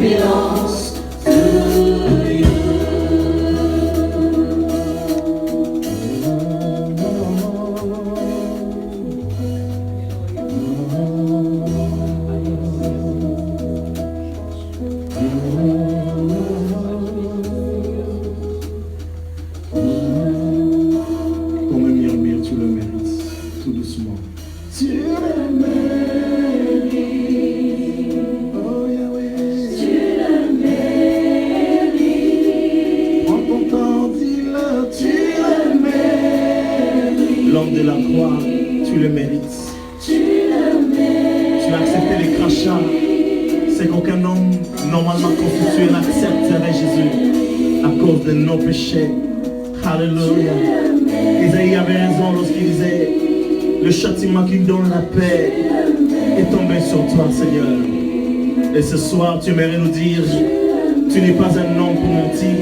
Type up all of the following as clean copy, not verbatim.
belongs to you. Comme un murmure, tu le mérites, tout doucement. Tu le mérites. Oh Yahweh. Tu le mérites. Prends ton temps, dis-le, tu le mérites. L'homme de la croix, tu le mérites. Tu le mérites. Tu as accepté les crachats. C'est qu'aucun homme normalement constitué n'accepterait Jésus à cause de nos péchés. Alléluia. Isaïe avait raison lorsqu'il disait: le châtiment qui donne la paix est tombé sur toi, Seigneur. Et ce soir, tu aimerais nous dire: tu n'es pas un homme pour mentir,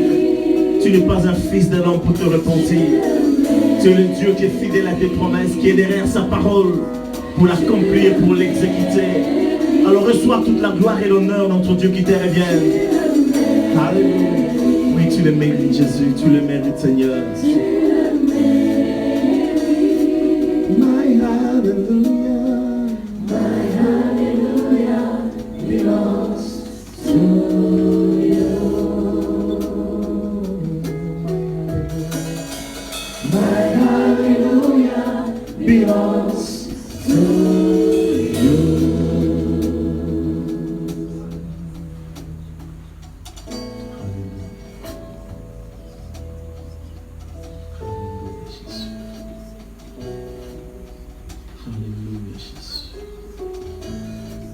tu n'es pas un fils de l'homme pour te repentir. Tu es le Dieu qui est fidèle à tes promesses, qui est derrière sa parole pour l'accomplir, pour l'exécuter. Alors reçois toute la gloire et l'honneur, notre Dieu qui te revienne. Alléluia. Oui, tu le mérites, Jésus, tu le mérites, Seigneur. My hallelujah, belongs to you. My hallelujah belongs to you. Alléluia, Jésus.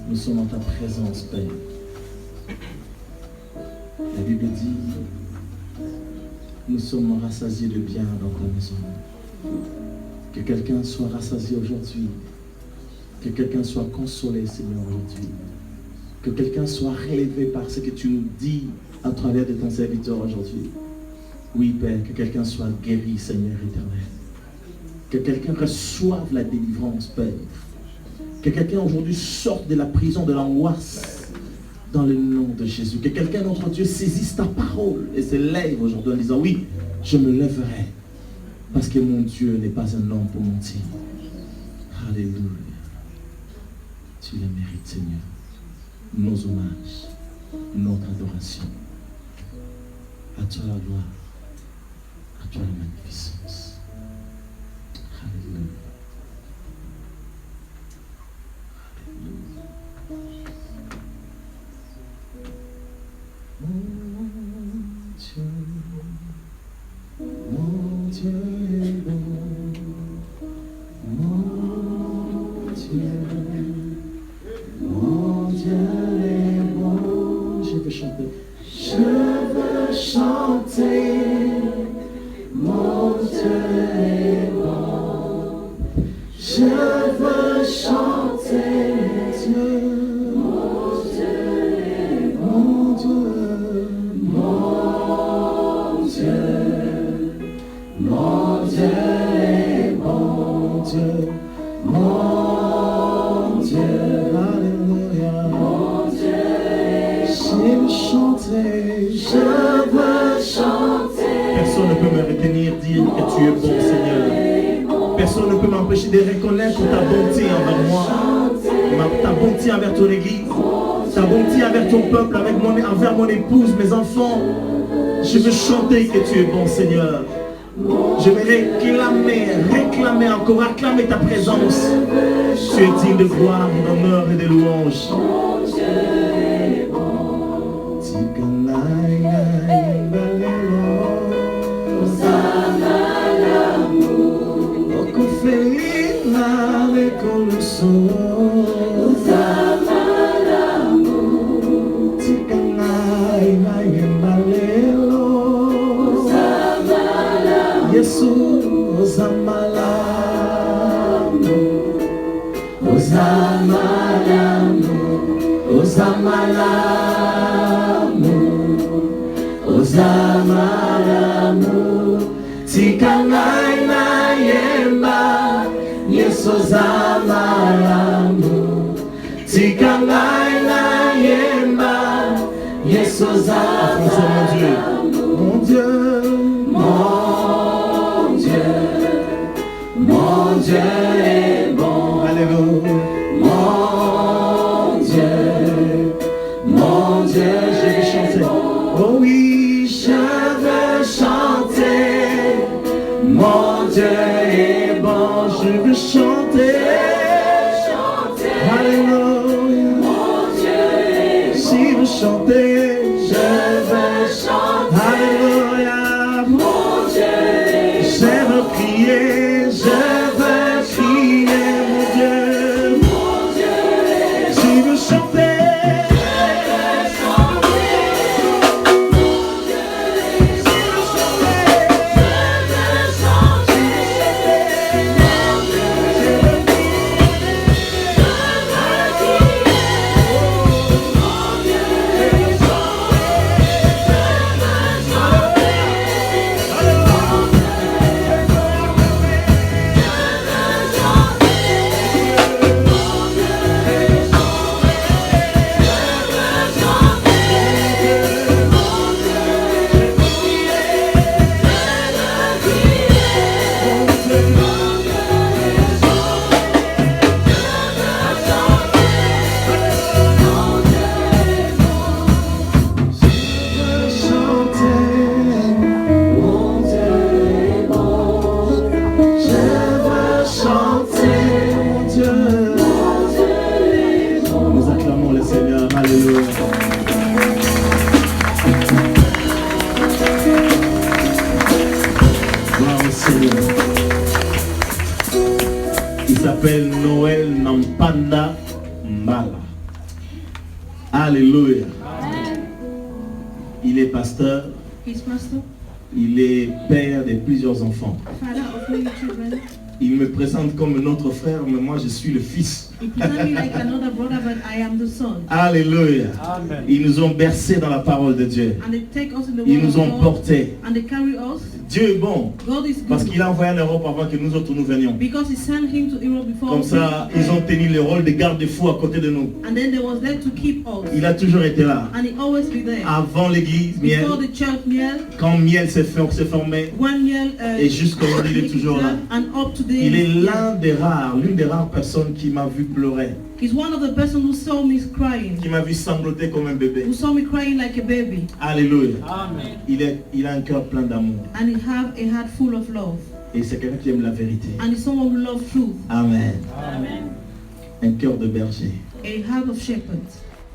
Nous sommes en ta présence, Père. La Bible dit: nous sommes rassasiés de bien dans ta maison. Que quelqu'un soit rassasié aujourd'hui. Que quelqu'un soit consolé, Seigneur, aujourd'hui. Que quelqu'un soit relevé par ce que tu nous dis à travers de ton serviteur aujourd'hui. Oui, Père, que quelqu'un soit guéri, Seigneur éternel. Que quelqu'un reçoive la délivrance, Père. Que quelqu'un aujourd'hui sorte de la prison de l'angoisse dans le nom de Jésus. Que quelqu'un, notre Dieu, saisisse ta parole et se lève aujourd'hui en disant: oui, je me lèverai parce que mon Dieu n'est pas un homme pour mentir. Alléluia. Tu le mérites, Seigneur. Nos hommages, notre adoration. À toi la gloire, à toi la magnificence. Alléluia. Mon Dieu est bon, mon Dieu est bon. Je veux chanter. Je veux chanter. Mon Dieu est bon. Je veux chanter. Mon Dieu est bon. Mon Dieu. Mon Dieu est bon. Mon Dieu. Alléluia. Mon Dieu est bon. Je veux chanter. Je veux chanter. Personne ne peut me retenir dire que tu es bon, Seigneur. Personne ne peut m'empêcher de reconnaître ta bonté envers moi. Ta bonté envers ton église. Ta bonté envers ton peuple, envers mon épouse, mes enfants. Je veux chanter que tu es bon, Seigneur. Je vais réclamer encore, acclamer ta présence. Tu es digne de gloire, d'honneur et de louange. Yes, Hosanna. François, mon Dieu, Mon Dieu, mon Dieu est bon. alléluia. Mon Dieu, Je vais chanter. Oh oui, je veux chanter. Mon Dieu est bon. je veux chanter. Alléluia. Mon Dieu est bon. Si vous chantez, Je veux chanter. alléluia. Mon Dieu est bon. J'aime prier, je veux crier, mon Dieu. Mon Dieu est bon. Si vous chantez, il s'appelle Noël Nampanda Mbala. Alléluia. Il est pasteur, He's pastor, il est père de plusieurs enfants. father of many children. Il me présente comme notre frère, mais moi je suis le fils. He presents me like another brother, but I am the son. Alléluia. Ils nous ont bercés dans la parole de Dieu. And they take us in the Ils word nous of ont God, portés. and they carry us. Dieu est bon God is parce good qu'il a envoyé en Europe avant que nous autres nous venions. because He sent him to Europe before Comme us. ça, ils ont tenu le rôle de garde-fou à côté de nous. And then there was there to keep us. Il a toujours été là. And He always be there. Avant l'église, Miel, Before the church meal, quand Miel s'est formé, one meal, et jusqu'aujourd'hui, il est toujours là. and up to Il est the l'une des rares personnes qui m'a vu pleurer, He's one of the person who saw me crying, qui m'a vu sangloter comme un bébé. who saw me crying like a baby. Alléluia. Il a un cœur plein d'amour. And he have a heart full of love. Et c'est quelqu'un qui aime la vérité. And he's someone who loves truth. Amen. Un cœur de berger. A heart of shepherd.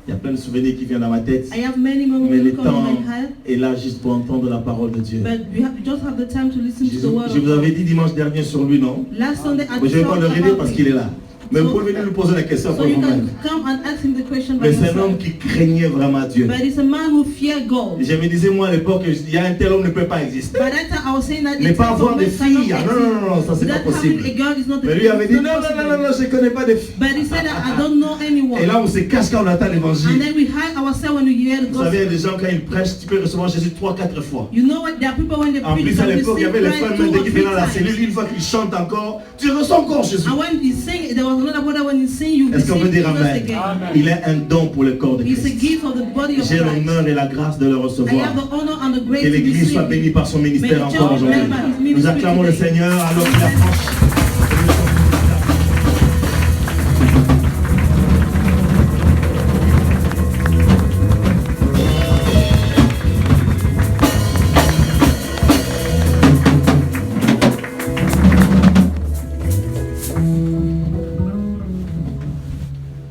Il y a plein de souvenirs qui viennent dans ma tête. I have many Mais memories le that come temps in my head, est là juste pour entendre la parole de Dieu. but you just have the time to listen to the word Je of vous avais God. dit dimanche dernier sur lui, non? Last Sunday I Mais je ne vais pas talked le redire about parce it. qu'il est là. Mais vous pouvez venir lui poser la question So pour you vous-même. can come and ask him the question by Mais c'est un homme yourself. qui craignait vraiment Dieu. But it's a man who feared God. Je me disais moi à l'époque, il y a un tel homme ne peut pas exister. By that time I was saying that Ne it's pas avoir de man cannot filles, ah, non, ça c'est pas That possible. having a girl is not Mais lui il avait dit it's non, not non, possible. non, non, je ne connais pas de filles. But he said that I don't know anyone. Et là on se cache quand on attend And l'évangile. then we hide ourselves when we hear the Vous savez, il y a gospel. des gens quand ils prêchent, tu peux recevoir Jésus 3-4 fois. You know what? There are people when they En preach plus à and l'époque, il y avait les frères même dès qu'ils venaient dans la cellule, une fois qu'ils chantent encore, tu reçois encore Jésus. And when he sing, there was another brother when he sing, you Est-ce qu'on peut receive dire Jesus Amen? again. Il est un don pour le corps de It's a Christ. gift of the body of J'ai Christ. l'honneur et la grâce de le I recevoir. have the honor and the grace Que to l'Église soit receive bénie it. par son ministère May the encore church aujourd'hui. remember his ministry Nous acclamons le today. Seigneur alors qu'il approche.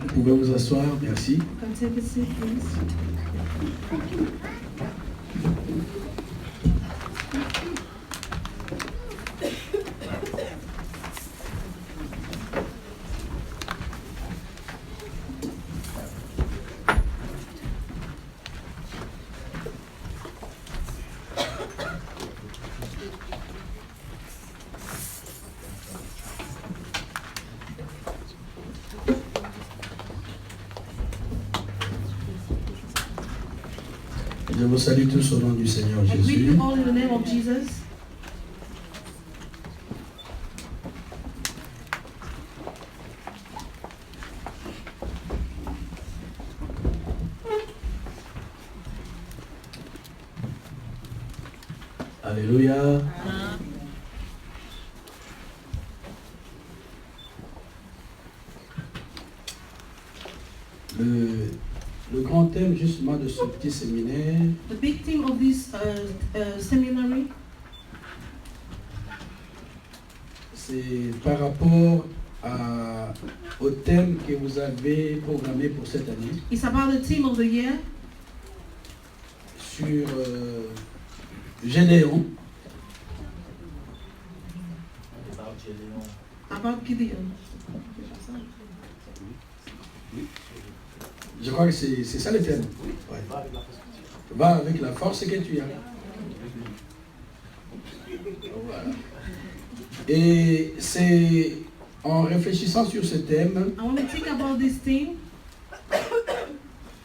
Vous pouvez vous asseoir, merci. You can take a seat, please. Je vous salue tous au nom du Seigneur I greet Jésus. you all in the name of Jesus. Alléluia. Le grand thème justement de ce petit séminaire, The big theme of this seminary c'est par rapport au thème que vous avez programmé pour cette année is about the theme of the year sur Gédéon. about Gideon. Je crois que c'est ça le thème. Ouais. Va avec la force que tu as. Voilà. Et c'est en réfléchissant sur ce thème I want to think about this theme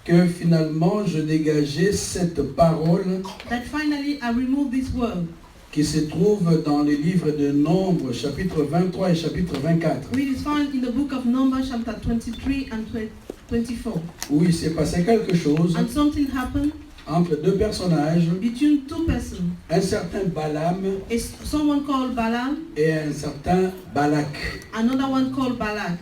que finalement je dégageais cette parole that finally I remove this word, qui se trouve dans le livre de Nombres, chapitre 23 et chapitre 24, which is found in the book of Numbers, chapter 23 and 24. où il s'est passé quelque chose And something happened entre deux personnages, between two persons. un certain Balaam Is someone called Balaam, et un certain Balak. another one called Balak.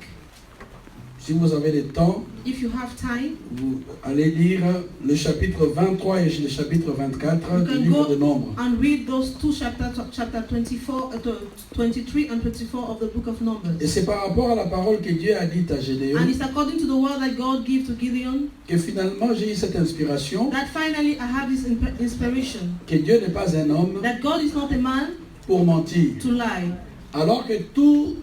Si vous avez le temps, If you have time, vous allez lire le chapitre 23 et le chapitre 24 you du can livre go de Nombres. and read those two chapters, chapter 24, 23 and 24 of the book of Numbers. Et c'est par rapport à la parole que Dieu a dite à Gédéon And it's according to the word that God gave to Gideon que finalement j'ai eu cette inspiration that finally I have this inspiration que Dieu n'est pas un homme that God is not a man pour mentir. to lie. Alors que tout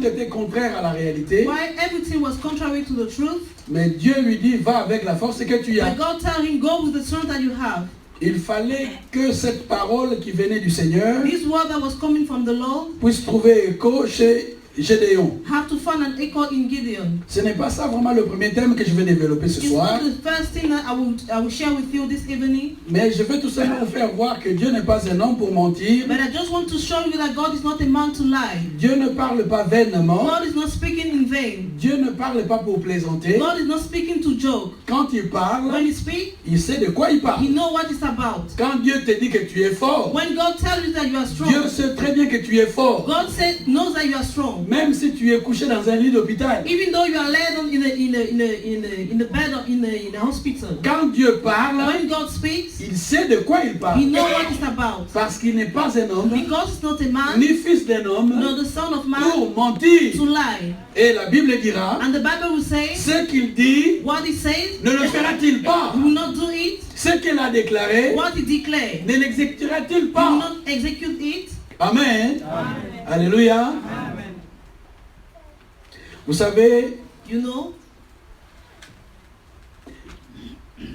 était contraire à la réalité, Why everything was contrary to the truth, mais Dieu lui dit va avec la force que tu as. but God tell him, go with the strength that you have. Il fallait que cette parole qui venait du Seigneur This word that was coming from the Lord puisse trouver écho chez Gédéon. have to find an echo in Gideon. Ce n'est pas ça vraiment le premier thème que je vais développer ce It's soir, not the first thing that I will share with you this evening, mais je veux tout simplement vous faire voir que Dieu n'est pas un homme pour mentir. but I just want to show you that God is not a man to lie. Dieu ne parle pas vainement. God is not speaking in vain. Dieu ne parle pas pour plaisanter. God is not speaking to joke. Quand il parle, When he speaks, il sait de quoi il parle. he knows what it's about. Quand Dieu te dit que tu es fort, When God tells you that you are strong, Dieu sait très bien que tu es fort. God knows that you are strong. Même si tu es couché dans un lit d'hôpital. Even though you are laid on in the bed or in a hospital. Quand Dieu parle, When God speaks, il sait de quoi il he parle. knows what it's about. Parce qu'il n'est pas un homme, Because it's not a man, ni fils d'un homme, nor the son of man, pour mentir. to lie. Et la Bible dira, And the Bible will say, ce qu'il dit, what he says, ne le fera-t-il pas? he will not do it. Ce qu'il a déclaré, What he declared, ne l'exécutera-t-il he will pas? not execute it. Amen. Alléluia. Vous savez, You know,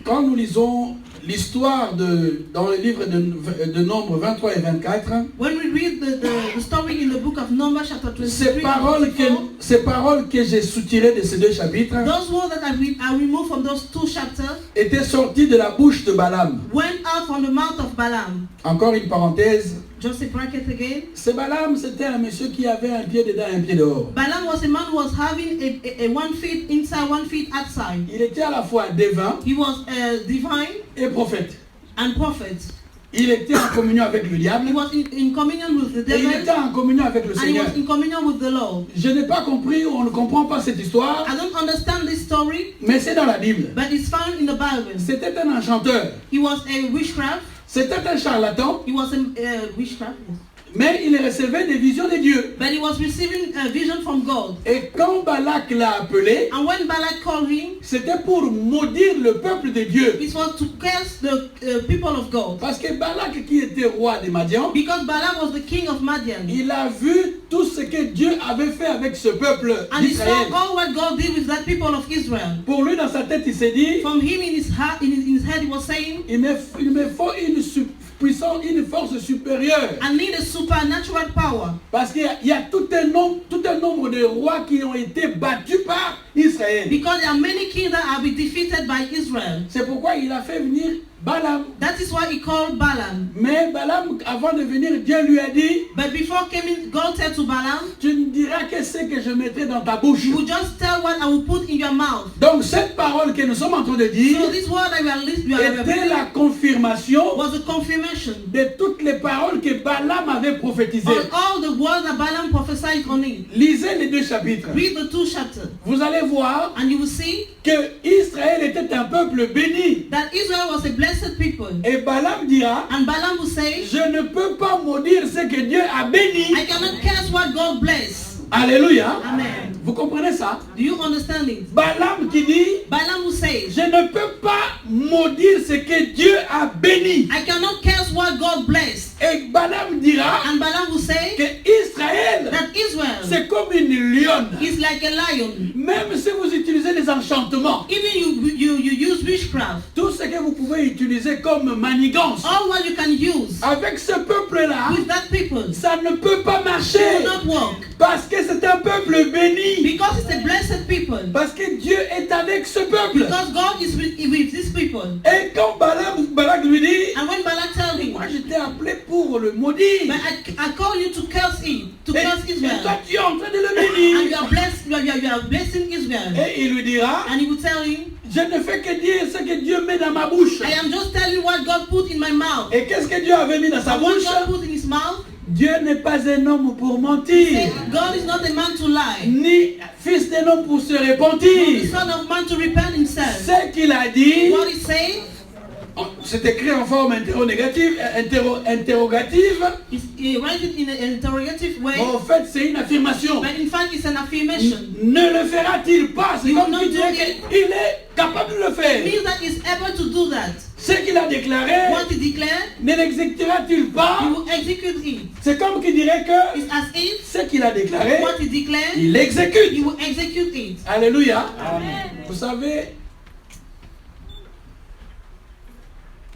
quand nous lisons l'histoire dans le livre de Nombres 23 et 24, when we read the story in the book of Numbers chapter 23 ces paroles que j'ai soutirées de ces deux chapitres those words that I removed from those two chapters étaient sorties de la bouche de Balaam. went out from the mouth of Balaam. Encore une parenthèse, Just a bracket again. ce Balaam c'était un monsieur qui avait un pied dedans et un pied dehors. Balaam was a man who was having a 1 foot inside, 1 foot outside. Il était à la fois divin He was divine et prophète. and prophet. Il était en communion avec le diable He was in communion with the et il devil était en communion avec le and he Seigneur. was in communion with the Lord. Je n'ai pas compris, on ne comprend pas cette histoire, I don't understand this story, mais c'est dans la Bible. but it's found in the Bible. C'était un enchanteur, He was a witchcraft. c'était un charlatan, He was a witchcraft. Yes. mais il recevait des visions de Dieu. But he was receiving a vision from God. Et quand Balak l'a appelé, And when Balak called him, c'était pour maudire le peuple de Dieu. it was to curse the people of God. Parce que Balak, qui était roi de Madian, Because Balaam was the king of Madian. il a vu tout ce que Dieu avait fait avec ce peuple And he saw d'Israël. all what God did with that people of Israel. Pour lui, dans sa tête, il s'est dit, From him in his heart, in his head, he was saying, il me faut une force supérieure. I need a supernatural power. Parce qu'il y a tout un nombre de rois qui ont été battus par Israël. Because there are many kings that have been defeated by Israel. C'est pourquoi il a fait venir Balaam. That is why he called Balaam. Mais Balaam, avant de venir, Dieu lui a dit, But before coming, God said to Balaam, tu ne diras que ce que je mettrai dans ta bouche. you will just tell what I will put in your mouth. Donc cette parole que nous sommes en train de dire So this word that we are listening était la confirmation was a confirmation de toutes les paroles que Balaam avait prophétisées. on all the words that Balaam prophesied on it. Lisez les 2 chapitres. Read the 2 chapters, Vous allez voir and you will see que Israël était un peuple béni. that Israel was a blessed people. Et Balaam dira, And Balaam will say, je ne peux pas maudire ce que Dieu a béni. I cannot curse what God bless. Alléluia. Amen. Vous comprenez ça? Do you understand it? Balaam qui dit, Balaam will say, je ne peux pas maudire ce que Dieu a béni. I cannot curse what God blessed. Et Balaam dira And Balaam will say que Israël, that Israel c'est comme une lionne. is like a lion. Même si vous utilisez les enchantements, Even you use witchcraft. tout ce que vous pouvez utiliser comme manigance, All what you can use avec ce peuple-là, with that people ça ne peut pas will marcher. not work. Parce que c'est un peuple béni. Because it's a blessed people. Parce que Dieu est avec ce peuple. Because God is with these people. Et quand Balak lui dit, And when Balak told him, moi je t'ai appelé pour le maudire. but I call you to curse him, to curse Et Israel. toi tu es en train de le And bénir. you are blessed, you are blessing Israel. Et il lui dira, And he will tell him, je ne fais que dire ce que Dieu met dans ma bouche. I am just telling what God put in my mouth. Et qu'est-ce que Dieu avait mis dans sa And what bouche? God put in his mouth, Dieu n'est pas un homme pour mentir, God is not a man to lie, ni fils d'un homme pour se nor the repentir. son of man to repent himself. Ce qu'il a dit, What he said, c'est écrit en forme interrogative. he writes it in an interrogative way, En fait, c'est une affirmation. but in fact it's an affirmation. Ne le fera-t-il pas? C'est You comme will qui not dirait do it. qu'il est capable de le It faire. means that he's able to do that. Ce qu'il a déclaré, What he declared, ne l'exécutera-t-il pas? he will execute it. C'est comme qui dirait que It's as if ce qu'il a déclaré, what he declared, il he l'exécute. will execute it. Alléluia. Vous savez,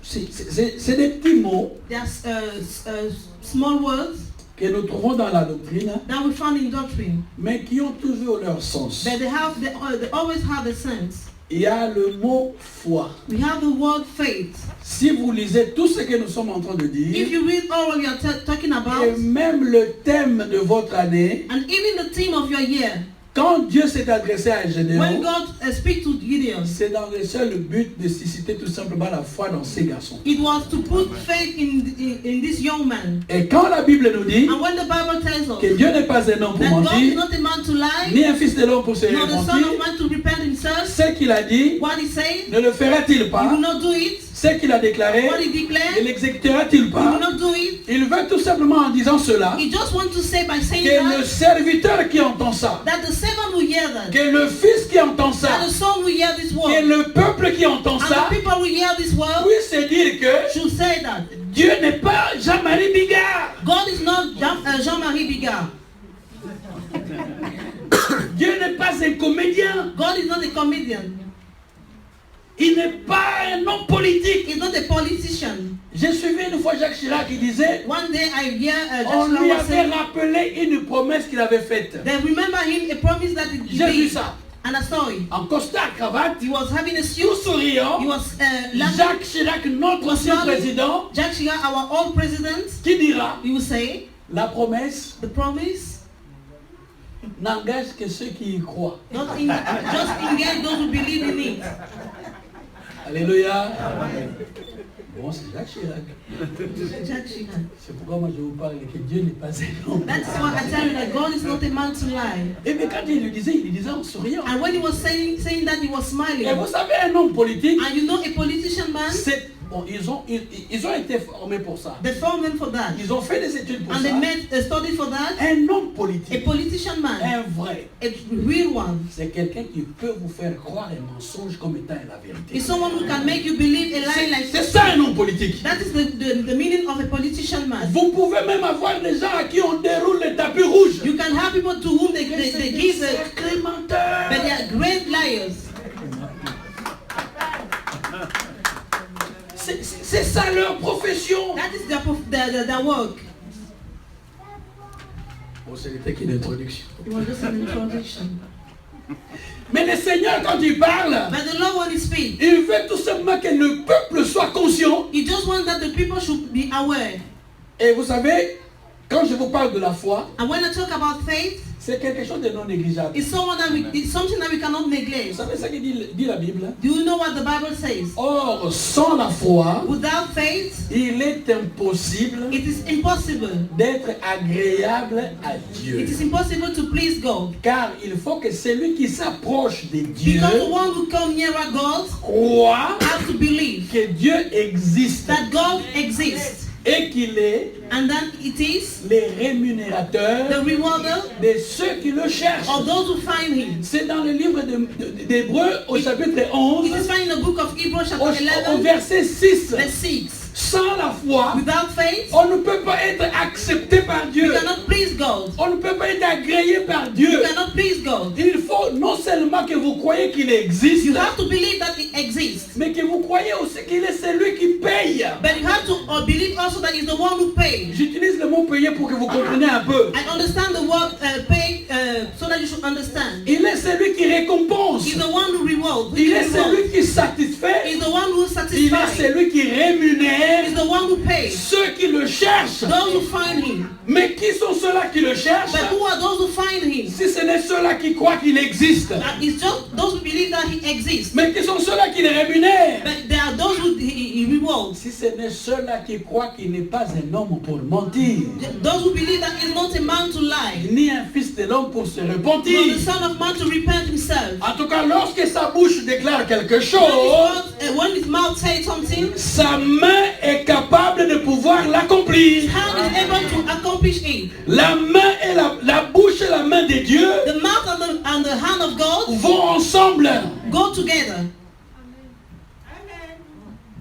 c'est des petits mots There's small words que nous trouvons dans la doctrine, that we found in doctrine, mais qui ont toujours leur sens. but they always have a sense. Il y a le mot foi. We have the word faith. Si vous lisez tout ce que nous sommes en train de If dire, you read all what we are talking et about, même le thème de votre année, and even the theme of your year, quand Dieu s'est adressé à when Gédéon, God speaks to Gideon, c'est dans le seul but de susciter tout simplement la foi dans ces garçons. it was to put faith in this young man. Et quand la Bible nous dit And when the Bible tells us que Dieu n'est pas un homme pour that God is mentir, not a man to lie, ni un fils de l'homme pour se nor the son repentir, of man to repent himself, ce qu'il a dit, what he said, ne le fera-t-il he will pas? not do it. Ce qu'il a déclaré, What he ne declared, l'exécutera-t-il he will pas? not do it. Il veut tout simplement en disant cela, He just wants to say by saying que le that, serviteur qui entend ça, that the servant will hear that, que le fils qui entend ça, that the son will hear this que word, le peuple qui entend and ça, the people will hear this word, puisse se dire que should say that Dieu n'est pas Jean-Marie Bigard. God is not Jean-Marie Bigard. Dieu n'est pas un comédien. God is not a comedian. Il n'est pas un homme politique. He's not a politician. J'ai suivi une fois Jacques Chirac qui disait, One day I hear on Jacques lui Chirac avait saying, rappelé une promesse qu'il avait faite. they remember him a promise that he J'ai vu did, ça. and I saw it. En costard, cravate, He was having a tout suit. souriant. He was laughing. Jacques Chirac, notre ancien président, Jacques Chirac, our old president, qui dira, he will say, la promesse the promise, n'engage que ceux qui y croient. just engage those who believe in it. Alléluia. Bon, c'est Jacques Chirac. Jacques Chirac. C'est pourquoi moi je vous parle que Dieu n'est pas un homme. That's why I tell you that God is not a man to lie. Et mais quand il le disait en souriant. And when he was saying that, he was smiling. Et vous savez, un homme politique, And you know, a politician man, c'est... Bon, ils ont été formés pour ça. they formed him for that. Ils ont fait des études pour And they ça. made a study for that. Un homme A politique, politician man, un vrai, a real one, c'est quelqu'un qui peut vous faire croire un mensonge comme étant la vérité. is someone who can make you believe a lie like C'est ça un homme politique. that is the meaning of a politician man. Vous pouvez même avoir des gens à qui on déroule le tapis rouge. You can have people to whom they give the, Sacrés menteurs. but they are great liars. C'est ça leur profession. That is their work. Bon, c'était qu'une introduction. It was just an introduction. Mais le Seigneur, quand il parle, But the Lord, when He speaks, il veut tout simplement que le peuple soit conscient. He just wants that the people should be aware. Et vous savez, quand je vous parle de la foi, And when I talk about faith, c'est quelque chose de non négligeable. it's something that we cannot Vous neglect. savez ce que dit la Bible? Do you know what the Bible says? Or, sans la foi, Without faith, il est impossible it is impossible. d'être agréable à Dieu. It is impossible to please God. Car il faut que celui qui s'approche de Dieu Because the one who come nearer God croit has to believe que Dieu existe that God exists. et qu'il est And then it is le rémunérateur the rewarder de ceux qui le cherchent. of those who find Him. C'est dans le livre d'Hébreux au chapitre It 11, is found in the book of Hebrews au chapter 11, verset 6. verse 6. Sans la foi, Without faith, on ne peut pas être accepté par you Dieu. cannot please God. On ne peut pas être agréé par Dieu. You cannot please God. Il faut non seulement que vous croyez qu'il existe, You have to believe that it exists. mais que vous croyez aussi qu'il est celui qui paye. But you have to believe also that He's the one who pays. J'utilise le mot payer pour que vous compreniez un peu. I understand the word pay so that you should understand. Il est celui qui récompense. He's the one who rewards. Il est celui qui satisfait. He's the one who Il est satisfies. celui qui rémunère He's the one who pays. ceux qui le cherchent. Those who find Him. Mais qui sont ceux-là qui le cherchent? But who are those who find Him? Si ce n'est ceux-là qui croient qu'il existe. It's just those who believe that He exists. Mais qui sont ceux-là qui le rémunèrent? But there are those who He rewards. Si ce n'est ceux-là qui croient qu'il n'est pas un homme pour mentir, Those who believe that He's not a man to lie, ni un fils de l'homme pour se nor repentir. the Son of Man to repent Himself. En tout cas, lorsque sa bouche déclare quelque chose, When His mouth says something, sa main est capable de pouvoir l'accomplir. His hand is able to accomplish it. La main et la bouche et la main de Dieu The mouth and the hand of God vont ensemble. go together.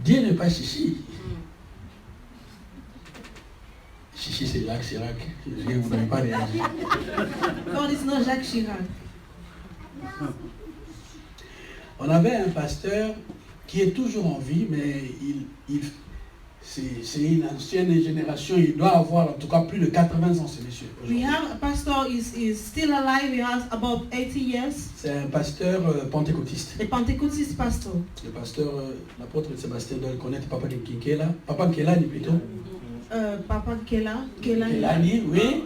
Dieu n'est pas chichi. Chichi, c'est Jacques Chirac. Je ne voudrais pas réagir. God is not Jacques Chirac. On avait un pasteur qui est toujours en vie, mais c'est une ancienne génération. Il doit avoir en tout cas plus de 80 ans, ce monsieur. We have a pastor is still alive. He has about 80 years. C'est un pasteur pentecôtiste. A Pentecostal pastor. Le pasteur, l'apôtre Sébastien doit le connaître, Papa Nkela. Papa Nkelani plutôt. Papa Kelani. Nkelani, oui.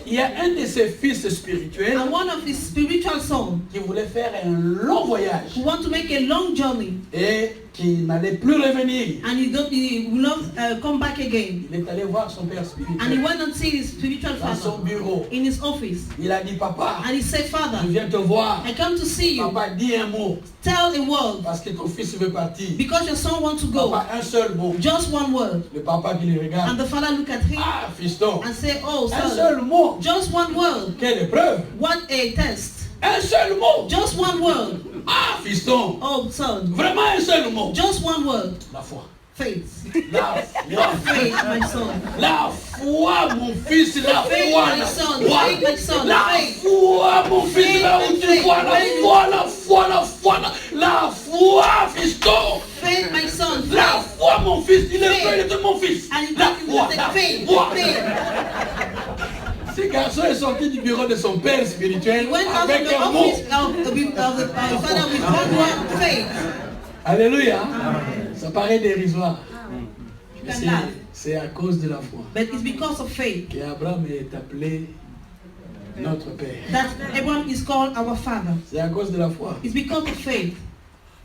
Il y a un de ses fils spirituels And one of his spiritual sons qui voulait faire un long voyage who want to make a long journey. et qui n'allait plus revenir. And he will not come back again. Il est allé voir son père And he spirituel went and see his spiritual dans son father bureau. in his office. Il a dit, papa, And he said, je Father, viens te voir. I come to see you. Papa, dis un mot Tell a word. parce que ton fils veut partir. Because your son wants to go. Papa, un seul mot. Just one word. Le papa qui le And regarde. the father look at him Ah, fiston. and say, oh Un son, seul mot. just one word. Quelle épreuve. What a test. Un seul mot. Just one word. Ah, fiston. Oh son, Vraiment un seul mot. just one word. La foi. Faith. La foi. Faith, my son. La foi, mon fils, la Faith, foi, my la son. foi. Faith, my son. La Faith. foi, mon fils, Faith, là où my tu faith. vois, la Faith. foi, la foi, la foi, la foi, fiston. Faith, my son. La Faith. foi, mon fils, il est Faith. frère de mon fils. And he La talking foi, with la the faith. foi. Faith. Ce garçon est sorti du bureau de son père spirituel He went out of avec the un mot. office of the father with one word. Faith. Alléluia. Ça paraît dérisoire. You Mais can laugh. c'est à cause de la foi But it's because of faith qu'Abraham est appelé notre Père. that Abraham is called our father. C'est à cause de la foi It's because of faith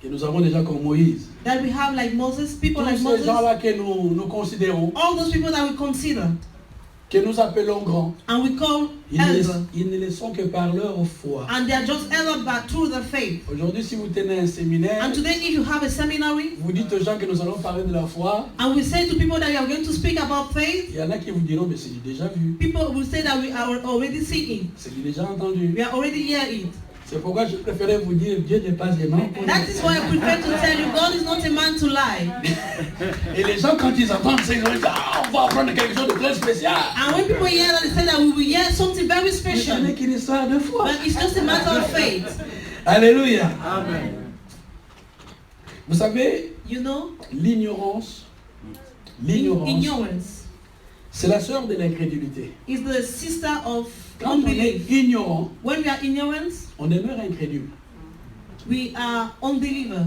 que nous avons déjà comme Moïse. that we have like Moses, people Tous like ces Moses, gens-là que nous considérons, all those people that we consider que nous appelons grands, and we call ils ne elder, le sont que par leur foi. and they are just elder but through the faith. Aujourd'hui, si vous tenez un séminaire, And today, if you have a seminary vous dites aux gens que nous allons parler de la foi, and we say to people that we are going to speak about faith, il y en a qui vous diront, mais c'est du déjà vu, people will say that we are already seeing, c'est du déjà entendu. we are already hear it. C'est pourquoi je préférais vous dire, Dieu n'est pas aimant. That is why I prefer to tell you God is not a man to lie. Et les gens, quand ils entendent ça, ils vont dire, ah, on va apprendre quelque chose de très spécial. And when people hear that, they say that we will hear something very Mais ce special. n'est qu'une histoire de foi. But it's just a matter of faith. Alléluia. Vous savez, You know, l'ignorance, ignorance. C'est la sœur de l'incrédulité. Is the sister of Quand on est unbelief. ignorant, When we are ignorant, on demeure incrédule. we are unbeliever.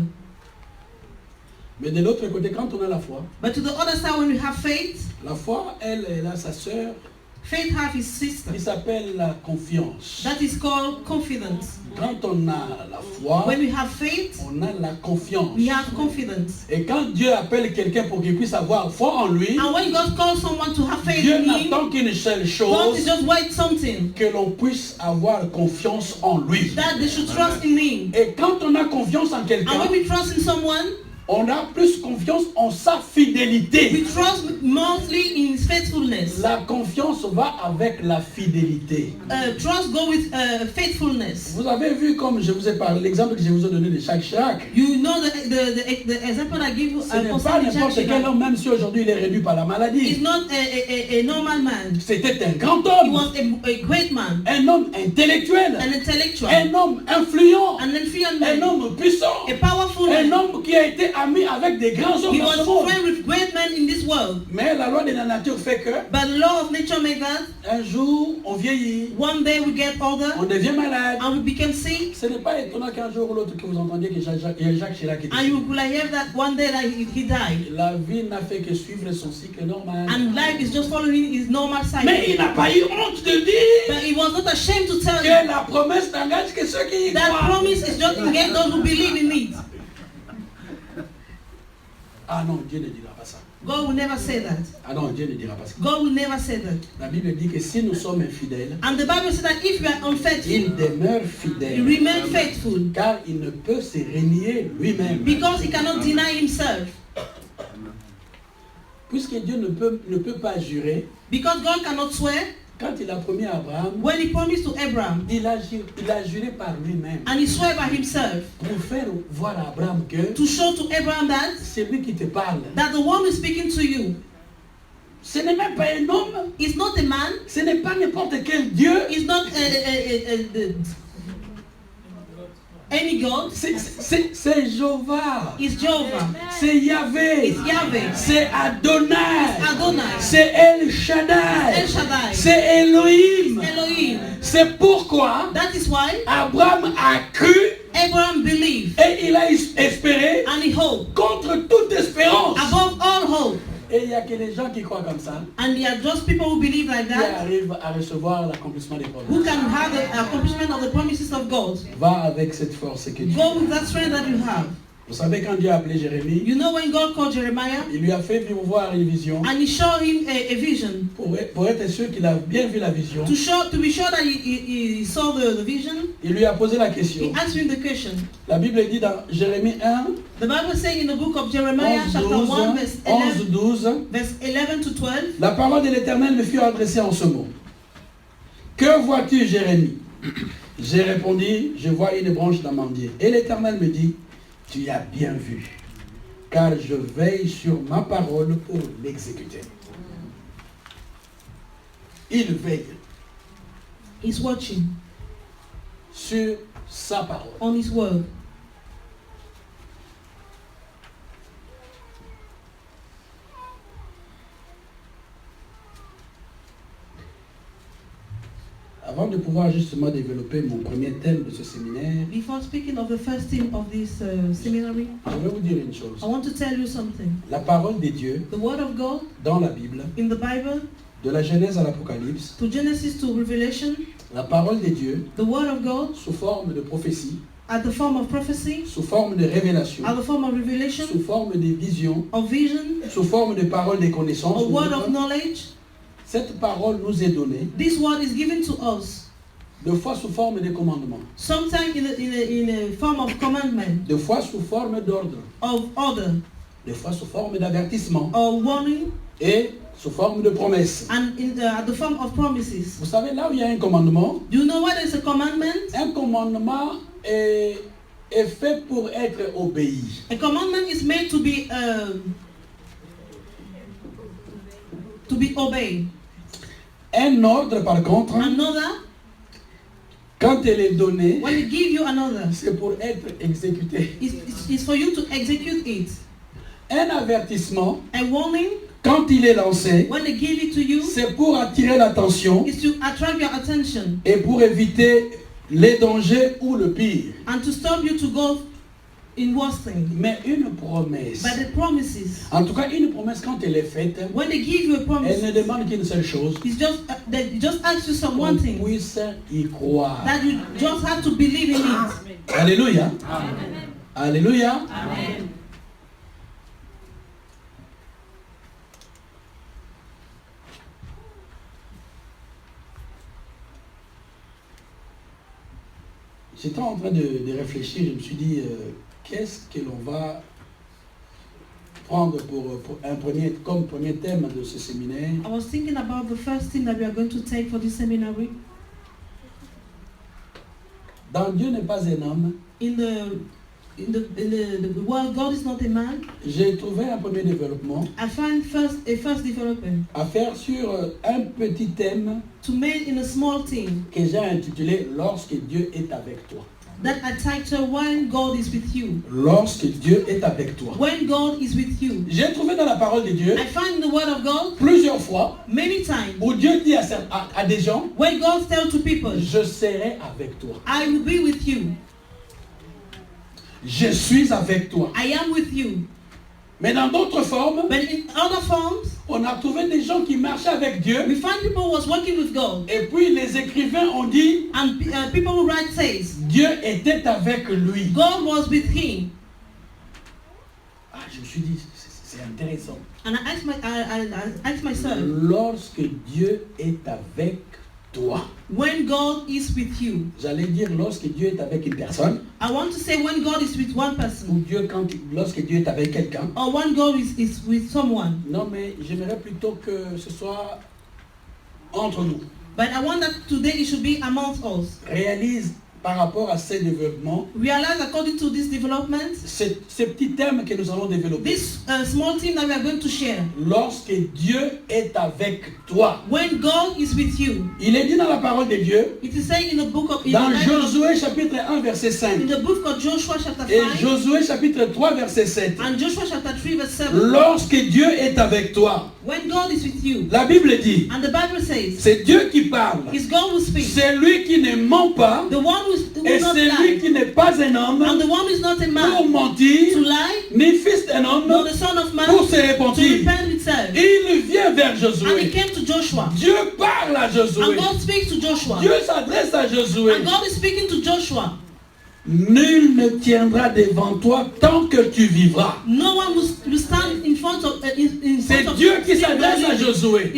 Mais de l'autre côté, quand on a la foi, But to the other side, when we have faith, la foi, elle a sa sœur faith have his sister. qui s'appelle la confiance. That is called confidence. Quand on a la foi, When we have faith, on a la confiance. we have confidence. Et quand Dieu appelle quelqu'un pour qu'il puisse avoir foi en lui, And when God calls someone to have faith Dieu in him, n'attend qu'une seule God chose, is just wait something que l'on puisse avoir confiance en lui. that they should trust in him. Et quand on a confiance en And quelqu'un, when we trust in someone, on a plus confiance en sa fidélité. we trust mostly in his faithfulness. La confiance va avec la fidélité. Trust go with faithfulness. Vous avez vu, comme je vous ai parlé, l'exemple que je vous ai donné de Jacques Chirac. You know the example I give you Ce n'est pas concerning Jacques n'importe quel Chirac. homme, même si aujourd'hui il est réduit par la He's maladie. not a normal man. C'était un grand He homme, was a great man, un homme intellectuel, an intellectual, un homme influent, an influent un man, homme puissant, a powerful un man. homme qui a été ami avec des grands hommes He dans was ce monde. friends with great men in this world. Mais la loi de la nature fait que But the law of nature made that un jour on vieillit, one day we get older on devient malade. and we become sick. Ce n'est pas étonnant qu'un jour ou l'autre que vous entendiez que Jacques Chirac est And you will hear that one day that he died. La vie n'a fait que suivre son cycle normal. And life is just following his normal Mais il cycle. n'a pas eu honte de dire But he was not ashamed to tell que you la promesse n'engage que ceux qui y that croient. promise is just engaged those who believe in it. Ah non, Dieu ne dira pas ça. God will never say that. Ah non, Dieu ne dira pas ça. God will never say that. La Bible dit que si nous sommes infidèles, And the Bible says that if we are il unfaithful, demeure he fidèle. remain faithful Car il ne peut se renier lui-même. because he cannot deny himself. Puisque Dieu ne peut pas jurer, Because God cannot swear, quand il a promis à Abraham, when he promised to Abraham, il a juré par lui-même. and he swore by himself Pour faire voir à Abraham que to show to Abraham that c'est lui qui te parle. that the one who is speaking to you Ce n'est même pas un homme. is not a man, Ce n'est pas n'importe quel Dieu. is not any God, C'est Jéhovah. is Jehovah, C'est Yahvé. is Yahweh, C'est Adonai. Adonai, C'est El Shaddai. El Shaddai, C'est Elohim. Elohim. C'est pourquoi That is why Abraham a cru Abraham believed et il a espéré and he hoped contre toute espérance. above all hope. Et il n'y a que les gens qui croient comme ça And there are just people who believe like qui that arrivent à recevoir l'accomplissement des who promesses. can have the accomplishment of the promises of God. Va avec cette force que Dieu. Go with that strength that you have. Vous savez, quand Dieu a appelé Jérémie, You know when God called Jeremiah il lui a fait voir une vision and he showed him a vision pour être sûr qu'il a bien vu la vision. to be sure that he saw the vision. Il lui a posé la He question. asked him the question. La Bible dit dans Jérémie 1, The Bible says in the book of Jeremiah 11, chapter 1 verse 11, 12, verse 11 to 12. la parole de l'Éternel me fut adressée en ce mot. Que vois-tu, Jérémie? J'ai répondu, je vois une branche d'amandier. Et l'Éternel me dit, tu as bien vu, car je veille sur ma parole pour l'exécuter. Il veille He's watching sur sa parole. on his word. Avant de pouvoir justement développer mon premier thème de ce séminaire, Before speaking of the first theme of this seminary, je vais vous dire une chose. I want to tell you something. La parole de Dieu The word of God dans la Bible, in the Bible, de la Genèse à l'Apocalypse, to Genesis to Revelation, la parole de Dieu the word of God sous forme de prophétie, at the form of prophecy, sous forme de révélation, at the form of revelation, sous forme de vision, of vision, sous forme de parole de connaissance. a word of knowledge. Cette parole nous est donnée, This word is given to us, deux fois sous forme de commandement, sometimes in a form of commandment, deux fois sous forme d'ordre, of order, deux fois sous forme d'avertissement or warning, et sous forme de promesse. and at the form of promises. Vous savez, là où il y a un commandement, Do you know what is a commandment? un commandement est fait pour être obéi. A commandment is made to be obeyed. Un ordre, par contre, Another, quand elle est donnée, when we give you another, c'est pour être exécuté. it's for you to execute it. Un avertissement, A warning, quand il est lancé, when they give it to you, c'est pour attirer l'attention is to attract your attention et pour éviter les dangers ou le pire. and to stop you to go in worse things. Mais une promesse, But the promises, en tout cas une promesse quand elle est faite, when they give you a promise, elle ne demande qu'une seule chose, it's just they just ask you some qu'on one thing puisse y croire. that you just have to believe in it. Alléluia. Alléluia. J'étais en train de réfléchir, je me suis dit, qu'est-ce que l'on va prendre comme premier thème de ce séminaire? I was thinking about the first thing that we are going to take for this seminary. Dans Dieu n'est pas un homme. In the world, God is not a man. J'ai trouvé un premier développement I find a first development à faire sur un petit thème to make in a small thing que j'ai intitulé « Lorsque Dieu est avec toi ». that I titled When God is with you. Lorsque Dieu est avec toi. When God is with you. J'ai trouvé dans la parole de Dieu I find in the word of God plusieurs fois many times où Dieu dit à des gens, when God tells to people, je serai avec toi. I will be with you. Je suis avec toi. I am with you. Mais dans d'autres formes, But in other forms, on a trouvé des gens qui marchaient avec Dieu. we find people who was working with God. Et puis les écrivains ont dit, And people who write says, Dieu était avec lui. God was with him. Ah, je me suis dit, c'est intéressant. And I asked myself, Lorsque Dieu est avec toi. when God is with you. J'allais dire lorsque Dieu est avec une personne, I want to say when God is with one ou person, lorsque Dieu est avec quelqu'un. or when God is with someone. Non, mais j'aimerais plutôt que ce soit entre nous. But I want that today it should be amongst us. Réalise par rapport à ces développements, Realize according to this development, ces petits thèmes que nous allons développer. this small thing that we are going to share. Lorsque Dieu est avec toi. When God is with you. Il est dit dans la parole de Dieu, It is saying in the book of dans Josué chapitre 1 verset 5 in the book of Joshua chapter et 5 Josué chapitre 3 verset 7. and Joshua chapter 3 verse 7. Lorsque Dieu est avec toi, When God is with you. la Bible dit, And the Bible says, c'est Dieu qui parle. it's God who speaks. C'est lui qui ne ment pas The one who et not c'est lui lie. qui n'est pas un homme And the one who is not a pour man mentir, to lie, ni fils d'un homme nor the son of man pour se to repentir. repent himself. Il vient vers And he Josué. came to Joshua. Dieu parle à And Josué. God speaks to Joshua. Dieu s'adresse à Josué. And God is speaking to Joshua. Nul ne tiendra devant toi tant que tu vivras. No one will stand in front of in C'est front of Dieu qui s'adresse à Josué.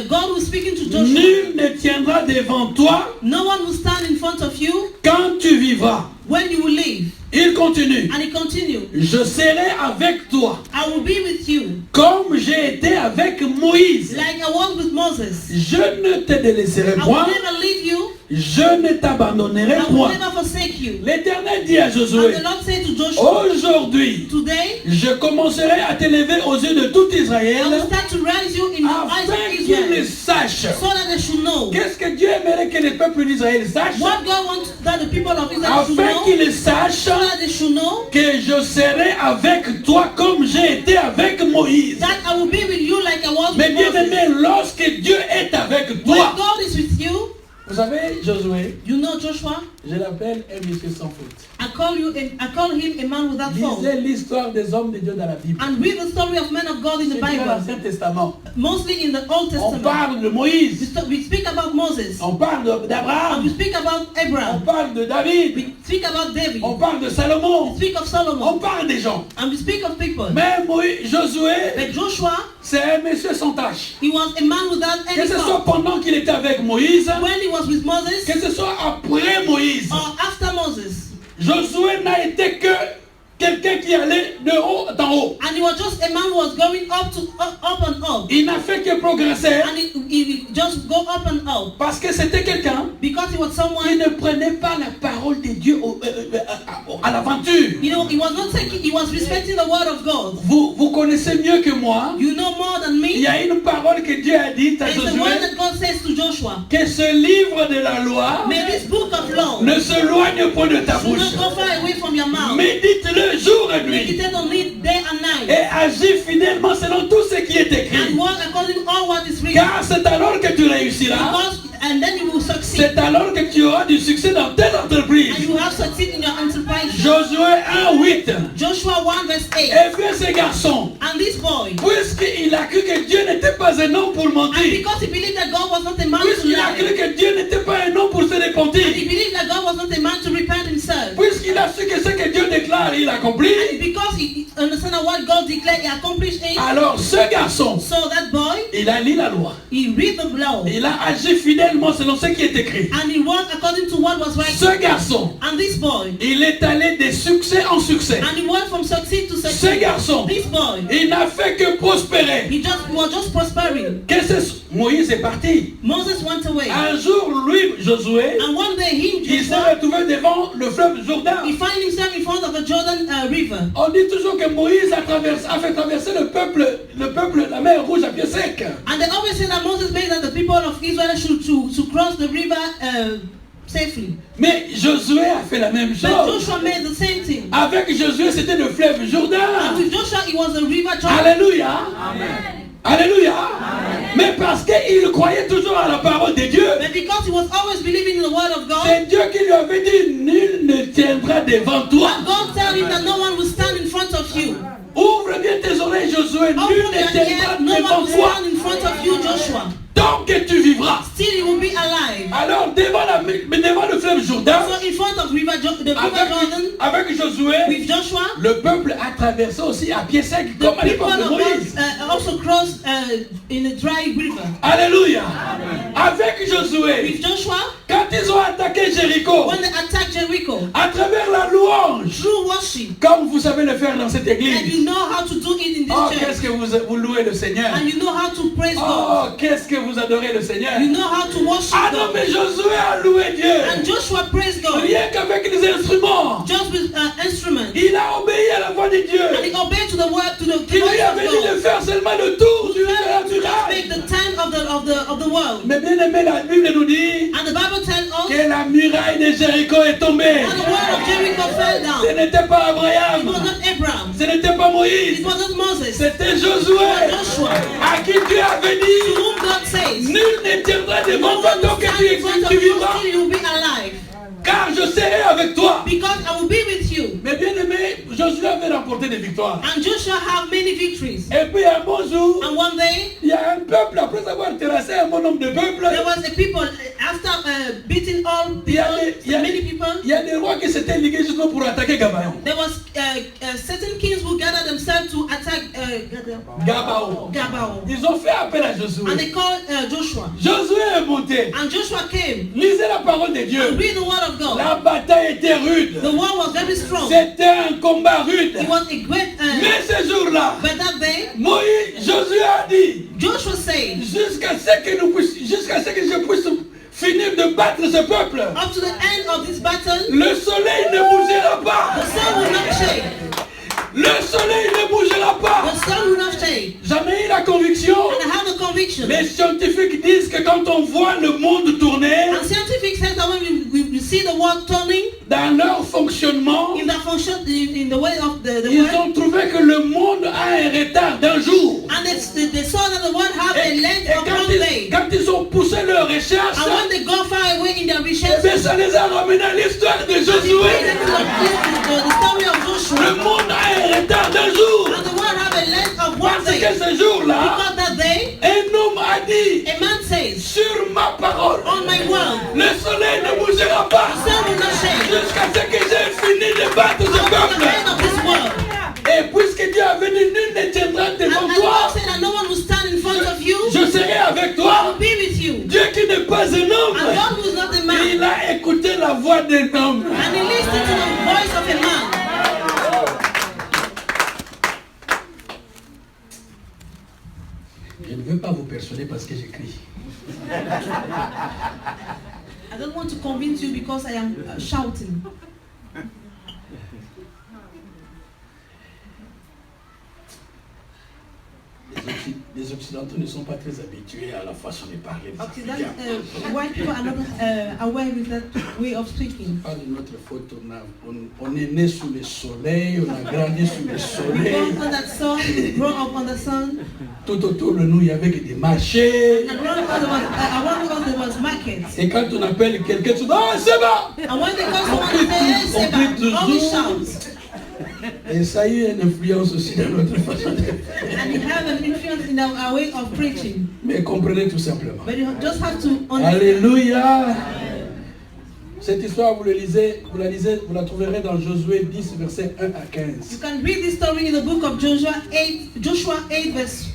God who is speaking to Joshua. Nul ne tiendra devant toi No one will stand in front of you quand tu vivras. when you will live. Il continue. And he continued, Je serai avec toi I will be with you comme j'ai été avec Moïse. like I was with Moses. Je ne te délaisserai I will point. never leave you. Je ne t'abandonnerai I will point. never forsake you. L'Éternel dit à And Josué, the Lord said to Joshua, aujourd'hui, today je commencerai à t'élever aux yeux de tout I Israël will start to raise you in the eyes afin of qu'ils Israel sachent. so that they should know Qu'est-ce que Dieu aimerait que les peuples d'Israël sachent? what God wants that the people of Israel should Afin know, qu'ils sachent so that they should know que je serai avec toi comme j'ai été avec Moïse. that I will be with you like I was Mais with bien Moses. aimé, lorsque Dieu est avec When toi, God is with you, vous savez, Josué, you know Joshua, je l'appelle un monsieur sans faute. I call him a man without fault. Lisez l'histoire des hommes de Dieu dans la Bible. And read the story of men of God in the C'est dans Bible, l'Ancien Testament. mostly in the Old On Testament. parle de Moïse, We speak about Moses, on parle and we d'Abraham, speak about on Abraham, parle de David, we speak about David, on parle de we Salomon, speak of on Solomon, parle des gens. and we speak of people. Mais Josué, But Joshua, c'est un monsieur sans tâche. he was a man without Que any ce soit fault. pendant qu'il était avec Moïse, When he was with Moses que ce soit après Moïse, or after Moses, Josué n'a été que quelqu'un qui allait de haut en haut. and he was just a man who was going up and up, Il n'a fait que progresser and he just go up and up parce que c'était quelqu'un because he was qui someone. ne prenait pas la parole de Dieu à l'aventure. You know, he was not taking. He was respecting the word of God. Vous connaissez mieux que moi. You know more than Il me. y a une parole que Dieu a dite à It's the Josué, word that God says to Joshua. que ce livre de la loi May this book of law ne s'éloigne point de ta should bouche. not go far away from your mouth. Médite-le jour et nuit Meditate on it day and night. et agis fidèlement selon tout ce qui est écrit. according to all what is written. Car c'est alors que tu réussiras. Because, and then you will succeed. C'est alors que tu auras du succès dans telle entreprise. And you have succeed in your enterprise. Josué 1:8. Joshua 1 verse 8. Et bien ce garçon, And this boy, puisqu'il a cru que Dieu n'était pas un homme pour and mentir, because he believed that God was not a man to puisqu'il a cru lie, que Dieu n'était pas un homme pour se and repentir, he believed that God was not a man to repent himself, puisqu'il a su que ce que Dieu déclare, il accomplit, because he understood that what God declared, he accomplished it. alors ce garçon, So that boy, il a lu la loi. he read the law, Il a agi fidèlement selon ce qui est écrit. and he worked according to what was right. Ce garçon, And this boy, il est allé de succès en succès. and he went from succeed to Ce succeed. garçon, This boy, il n'a fait que prospérer. he was just prospering. Moïse est parti. Moses went away. Un jour, lui, Josué, And one day him, il s'est Joshua, retrouvé devant le fleuve Jourdain. he found himself in front of the Jordan River. On dit toujours que Moïse a fait traverser le peuple, la mer Rouge à pied sec. And they always say that Moses made that the people of Israel should to cross the river safely. Mais Josué a fait la même But chose. Joshua made the same thing. Avec Josué, c'était le fleuve And Jourdain. with Joshua, it was the river Jordan. Alléluia. Alléluia. Mais parce qu'il croyait toujours à la parole de Dieu, But because he was always believing in the word of God, c'est Dieu qui lui avait dit, nul ne tiendra devant toi. God told him that no one will stand in front of you. Ouvre bien tes oreilles, Josué, Open nul your ne tiendra ears, no devant one will toi. stand in front of you, Joshua. Tant que tu vivras. Still you will be alive. Alors, devant le fleuve Jourdain, So in front of the river Jordan, avec Josué, with Joshua, le peuple a traversé aussi à pied sec, the comme à people l'époque de of Moïse. God also crossed in a dry river. Alléluia. Avec Josué, With Joshua, quand ils ont attaqué Jéricho, when they attacked Jericho, à travers la louange, through worship, comme vous savez le faire dans cette and église. you know how to do it in Oh, this qu'est-ce church, que vous louez le Seigneur. and you know how to praise God, Oh, qu'est-ce que vous adorez le Seigneur. you know how to worship Ah non, God. mais Josué a loué Dieu. And Joshua praised God Rien qu'avec les instruments. just with instruments, Il a obéi à la voix de Dieu. and he obeyed to the word, to the Il voice lui avait dit of de God. faire seulement le tour du To just muraille. make the time of the world. Mais bien aimé, la Bible nous dit And the Bible tells us que la muraille de Jéricho est tombée. that the word of Jericho fell Ce down. n'était pas It was Abraham. not Abraham. Ce n'était pas Moïse. It was not Moses. C'était Josué. Joshua. À qui Dieu avait To dit, whom God says, nul ne tiendra devant no toi one tant will que stand tu in front existes, of tu you vivras. till you will be alive. Car je serai avec toi. Because I will be with you. Mais bien aimé, Josué avait remporté des victoires. And Joshua have many victories. Et puis un bon jour, And one day, il y a un peuple, après avoir terrassé un bon nombre de peuples, there was a people, after beating all il y a many people, des rois qui s'étaient ligués justement pour attaquer Gabaon. there was certain kings who gathered themselves to attack Gabaon. Gabaon. Ils ont fait appel à And Josué. they called Joshua. Josué est monté. And Joshua came Lisez la parole de and Dieu. read the word of God. La bataille était rude. The war was very strong. C'était un combat rude. It was a great, Mais ce jour-là, but that day, Josué a dit, Joshua said, jusqu'à ce que je puisse finir de battre ce peuple, up to the end of this battle, le soleil ne bougera the pas. sun will not shake. Le soleil ne bougera pas. The sun will not shake. J'avais eu la conviction. And I have the conviction. Les scientifiques disent que quand on voit le monde tourner, And scientific says that when we see the world turning dans leur fonctionnement, in the function, in the way of the ils world, ont trouvé que le monde a un retard d'un jour. and they saw that the world have a length Et of one day. quand ils ont poussé leur recherche, And when they go far away in their eh research, bien, ça les a ramenés à l'histoire de and they bring Josué. them to the story of Le Joshua. monde a un retard d'un jour. And the world have a length of one Parce que day. ce jour-là, Because that day, un homme a dit, a man says, sur ma parole, on my word, le soleil ne bougera pas the sun will not shake jusqu'à ce que j'ai fini de battre ce until the peuple. end of this world. Et puisque Dieu avait dit, nul ne tiendra And devant God toi, said that no one will stand in front of you. je serai avec I toi. will be with you. Dieu qui n'est pas un And homme, God who is not a man. il a écouté la voix d'un homme. And he listened to the voice of a man. Je ne veux pas vous persuader parce que j'écris. I don't want to convince you because I am shouting. Les autres les Occidentaux ne sont pas très habitués à la façon de parler des Occident, Africains. white people are not aware with that way of speaking. Pas de notre faute, on est né sous le soleil, on a grandi sous le We soleil. born on that sun, we grow up on the sun. Tout autour de nous, il y avait que des marchés. And around us there was markets. Et quand on appelle quelqu'un, tu dis, ah, c'est bon! And when they call someone and say, hey, On crie Seba, always toujours. shout. Et ça y est, une influence aussi dans notre façon de faire. And it has an influence in our way of preaching. Mais comprenez tout simplement. But you just have to understand. Alléluia! Cette histoire, vous la trouverez dans Josué 10, versets 1 à You 15. can read this story in the book of Joshua 8 verse.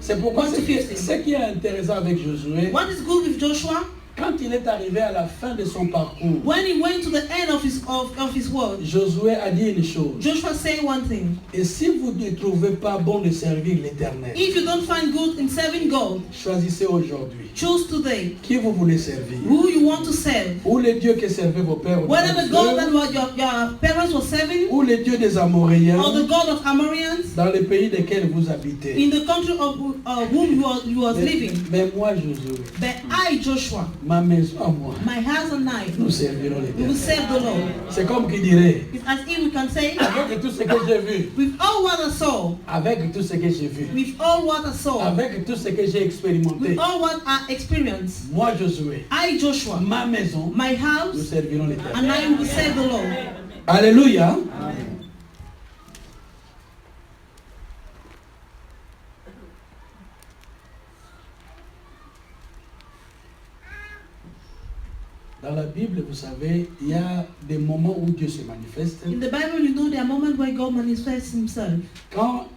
C'est pourquoi One to ce 15. qui est intéressant avec Josué, What is good with Joshua? quand il est arrivé à la fin de son parcours, When he went to the end of his word, Josué a dit une chose. Joshua said one thing. Et si vous ne trouvez pas bon de servir l'Éternel, If you don't find good in serving God, choisissez aujourd'hui choose today qui vous voulez servir. who you want to serve. Ou les dieux que servaient vos pères, ou Whether the God that your parents were serving, ou les dieux des Amoréens, or the God of Amorians, dans les pays desquels vous habitez. in the country of whom you was living. Mais moi, Josué, But I, Joshua, ma maison à moi, my house and I, nous servirons we will l'Éternel. serve the Lord. C'est comme qui dirait, It's as if we can say, avec tout ce que j'ai vu, with all what I saw, avec tout ce que j'ai vu, with all what I saw, avec tout ce que j'ai expérimenté, with all what I experienced, moi, Josué, I, Joshua, ma maison, my nous house, servirons and l'Éternel. I will serve the Lord. Alléluia. Dans la Bible, vous savez, il y a des moments où Dieu se manifeste. In the Bible, you know there are moments where God manifests himself. Quand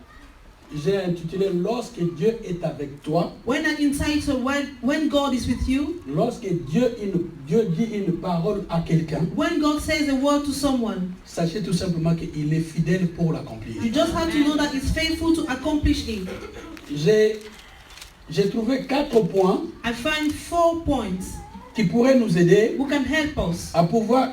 j'ai intitulé Lorsque Dieu est avec toi, When I entitled when God is with you, lorsque Dieu dit une parole à quelqu'un, when God says a word to someone, sachez tout simplement qu'il est fidèle pour l'accomplir. you just have to know that he's faithful to accomplish it. J'ai trouvé 4 points I find 4 points qui pourraient nous aider who can help us à pouvoir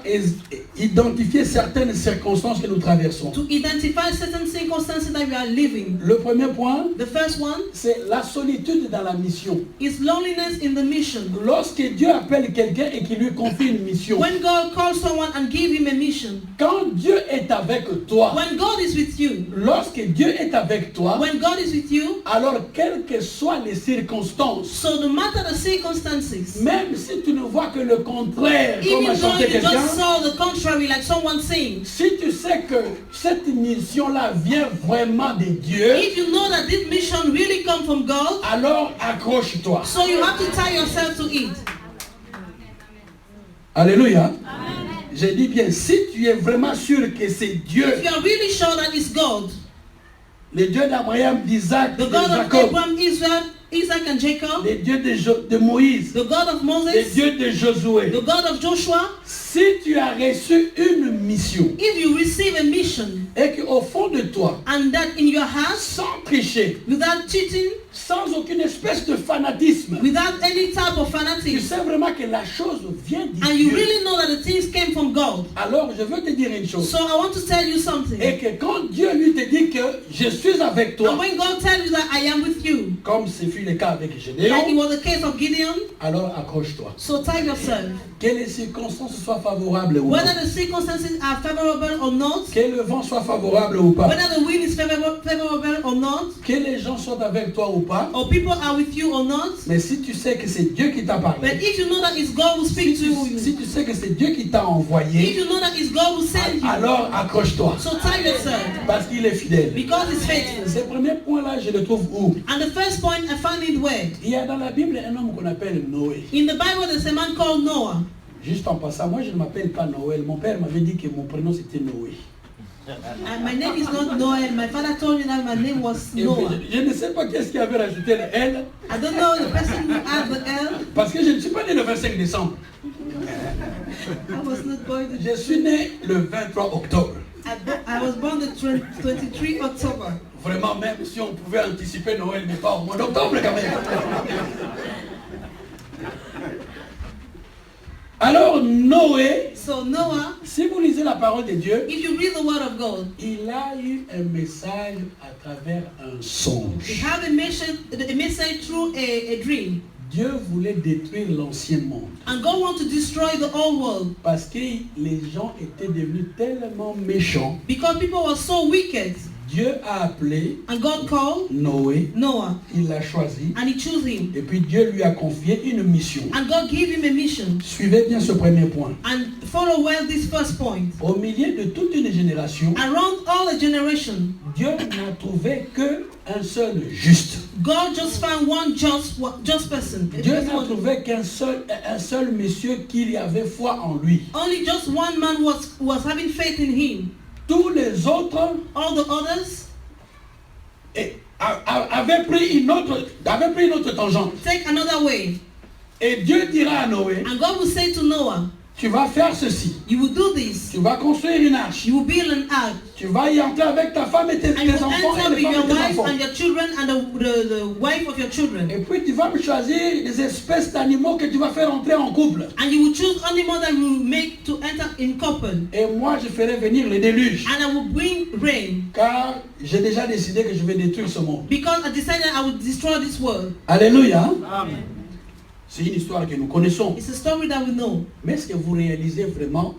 identifier certaines circonstances que nous traversons. to identify certain circumstances that we are living. Le premier point, The first one c'est la solitude dans la mission. is loneliness in the mission. Lorsque Dieu appelle quelqu'un et qu'il lui confie une mission, When God calls someone and gives him a mission, quand Dieu est avec toi, when God is with you, lorsque Dieu est avec toi, when God is with you, alors quelles que soient les circonstances, so no matter the circumstances, même si tu ne vois que le contraire, comme a even though chanté you quelqu'un, just saw the contrary like someone sings, si tu sais que cette mission-là vient vraiment de Dieu, if you know that this mission really comes from God, alors accroche-toi. so you have to tie yourself to it. Alléluia. J'ai dit bien, si tu es vraiment sûr que c'est Dieu, If you are really sure that it's God, le Dieu d'Abraham, d'Isaac, the de God of Jacob, Abraham, Israel, Isaac and Jacob, le Dieu de Moïse, the God of le Moses, Dieu de Josué, the God of Joshua, si tu as reçu une mission if you receive a mission et qu'au fond de toi, and that in your heart, sans tricher, without cheating, sans aucune espèce de fanatisme, without any type of tu fanatism, sais vraiment que la chose vient de and you Dieu, really know that the things came from God. alors je veux te dire une chose. So I want to tell you something. Et que quand Dieu lui te dit que je suis avec toi, And when God tells you that I am with you, comme ce fut le cas avec like it Gédéon, was the case of Gideon, alors accroche-toi. so tie yourself. Que les circonstances soient favorables ou pas, Whether the circumstances are favorable or not, que le vent soit favorable ou pas, whether the wind is favorable or not, que les gens soient avec toi ou pas, or people are with you or not, mais si tu sais que c'est Dieu qui t'a but parlé, if you know that it's God who speaks to you, si tu sais que c'est Dieu qui t'a if envoyé, you know that it's God who sent you, alors accroche-toi, so tie yourself, parce qu'il est fidèle. because it's faithful. Ce premier point-là, je le trouve où? And the first point, I found it where? Il y a dans la Bible un homme qu'on appelle Noé. In the Bible, there's a man called Noah. Juste en passant, moi je ne m'appelle pas Noël. Mon père m'avait dit que mon prénom c'était Noé. And my name is not Noah. My father told me that my name was Et Noah. je ne sais pas qu'est-ce qui avait rajouté le L, I don't know the person who had the L. parce que je ne suis pas né le 25 décembre. I was not born the Je suis né le 23 octobre. I was born the 23 October. Vraiment, même si on pouvait anticiper Noël, mais pas au mois d'octobre quand même. Alors Noé, So Noah, si vous lisez la parole de Dieu, if you read the word of God, il a eu un message à travers un you songe. have a message through a dream. Dieu voulait détruire l'ancien monde And God wants to destroy the old world parce que les gens étaient devenus tellement méchants. because people were so wicked. Dieu a appelé And God called Noé, Noah il l'a choisi and he chose him. et puis Dieu lui a confié une mission. And God gave him a mission. Suivez bien ce premier point. And follow well this first point. Au milieu de toute une génération, Around all the generation, Dieu n'a trouvé qu'un seul juste. God just found one just person. Dieu n'a trouvé qu'un seul monsieur qui avait foi en lui. Only just one man was having faith in him. Tous les autres All the others avaient pris une autre tangente. take another way. Et Dieu dira à Noé, And God will say to Noah, tu vas faire ceci. you will do this. Tu vas construire une arche. You will build an ark. Tu vas y entrer avec ta femme et tes And you will enfants et enter les with your femmes et tes wife enfants. and your children and the wife of your children. Et puis tu vas me choisir des espèces d'animaux que tu vas faire entrer en couple. And you will choose animals that will make to enter in couple. Et moi je ferai venir les déluges. And I will bring rain. Car j'ai déjà décidé que je vais détruire ce monde. Because I decided I would destroy this world. Alléluia. Amen. C'est une histoire que nous connaissons. It's a story that we know. Mais est-ce que vous réalisez vraiment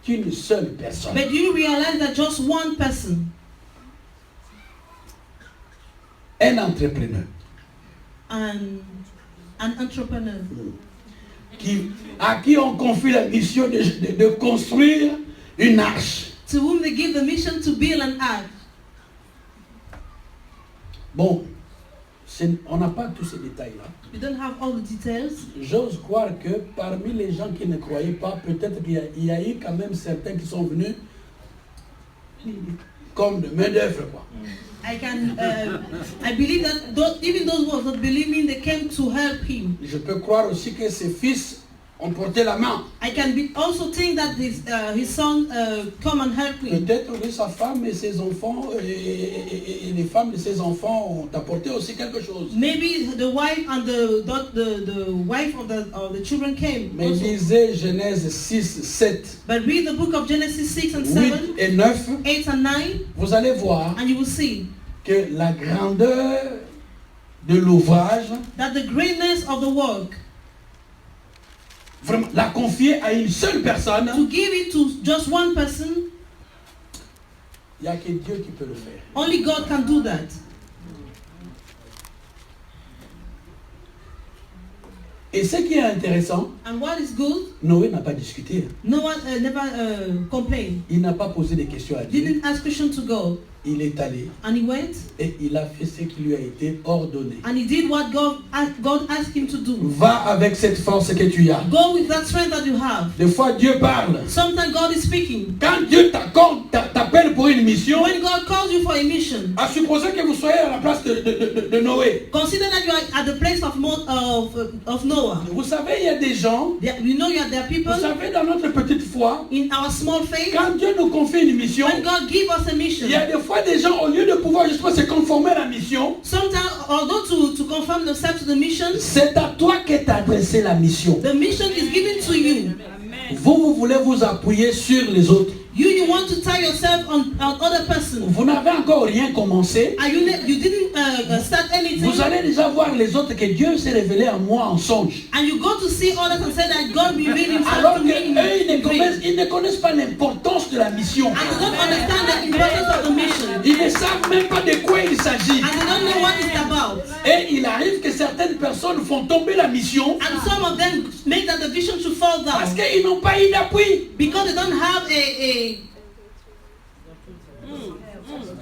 qu'une seule personne, But do you realize that just one person, un entrepreneur, an entrepreneur, à qui on confie la mission de construire une arche. to whom they give the mission to build an ark? Bon, on n'a pas tous ces détails-là. We don't have all the details. J'ose croire que parmi les gens qui ne croyaient pas, peut-être qu'il y a eu quand même certains qui sont venus comme de main-d'œuvre, quoi. I believe that even those who were not believing, they came to help him. Je peux croire aussi que ses fils ont porté la main. I can also think that his son come and help him. Peut-être que sa femme et ses enfants et les femmes de ses enfants ont apporté aussi quelque chose. Maybe the wife and the wife of the children came. Mais Also. lisez Genèse 6, 7, But read the book of Genesis 6 and 8 7, et 9, 8 and 9, vous allez voir and you will see que la grandeur de l'ouvrage, that the greatness of the work, vraiment, la confier à une seule personne, to give it to just one person, il n'y a que Dieu qui peut le faire. only God can do that. Et ce qui est intéressant, And what is good, Noé n'a pas discuté. no one never complained. Il n'a pas posé de questions à Dieu. Didn't ask question to God. Il est allé And he went et il a fait ce qui lui a été ordonné. and he did what God asked him to do. Va avec cette force que tu as. Go with that strength that you have. Des fois, Dieu parle. Sometimes God is speaking. Quand Dieu t'appelle pour une mission, When God calls you for a mission, à supposer que vous soyez à la place de Noé. consider that you are at the place of Noah. Vous savez, il y a des gens, You know there are people vous savez, dans notre petite foi, in our small faith. quand Dieu nous confie une mission, When God gives us a mission, il y a des fois des gens, au lieu de pouvoir justement se conformer à la mission, sometimes, although to conform themselves to the mission, c'est à toi qu'est adressée la mission. the mission is given to you. Vous voulez vous appuyer sur les autres. You want to tie yourself on other person. Vous n'avez encore rien commencé. And you didn't start anything. Vous allez déjà voir les autres que Dieu s'est révélé à moi en songe. And you go to see others and say that God revealed himself Alors to qu'eux, me. ils ne connaissent pas l'importance de la mission. And they don't understand the importance of the mission. Ils ne savent même pas de quoi il s'agit. And they don't know what it's about. Et il arrive que certaines personnes font tomber la mission And some of them make that the vision to fall parce down. qu'ils n'ont pas eu d'appui. Because they don't have a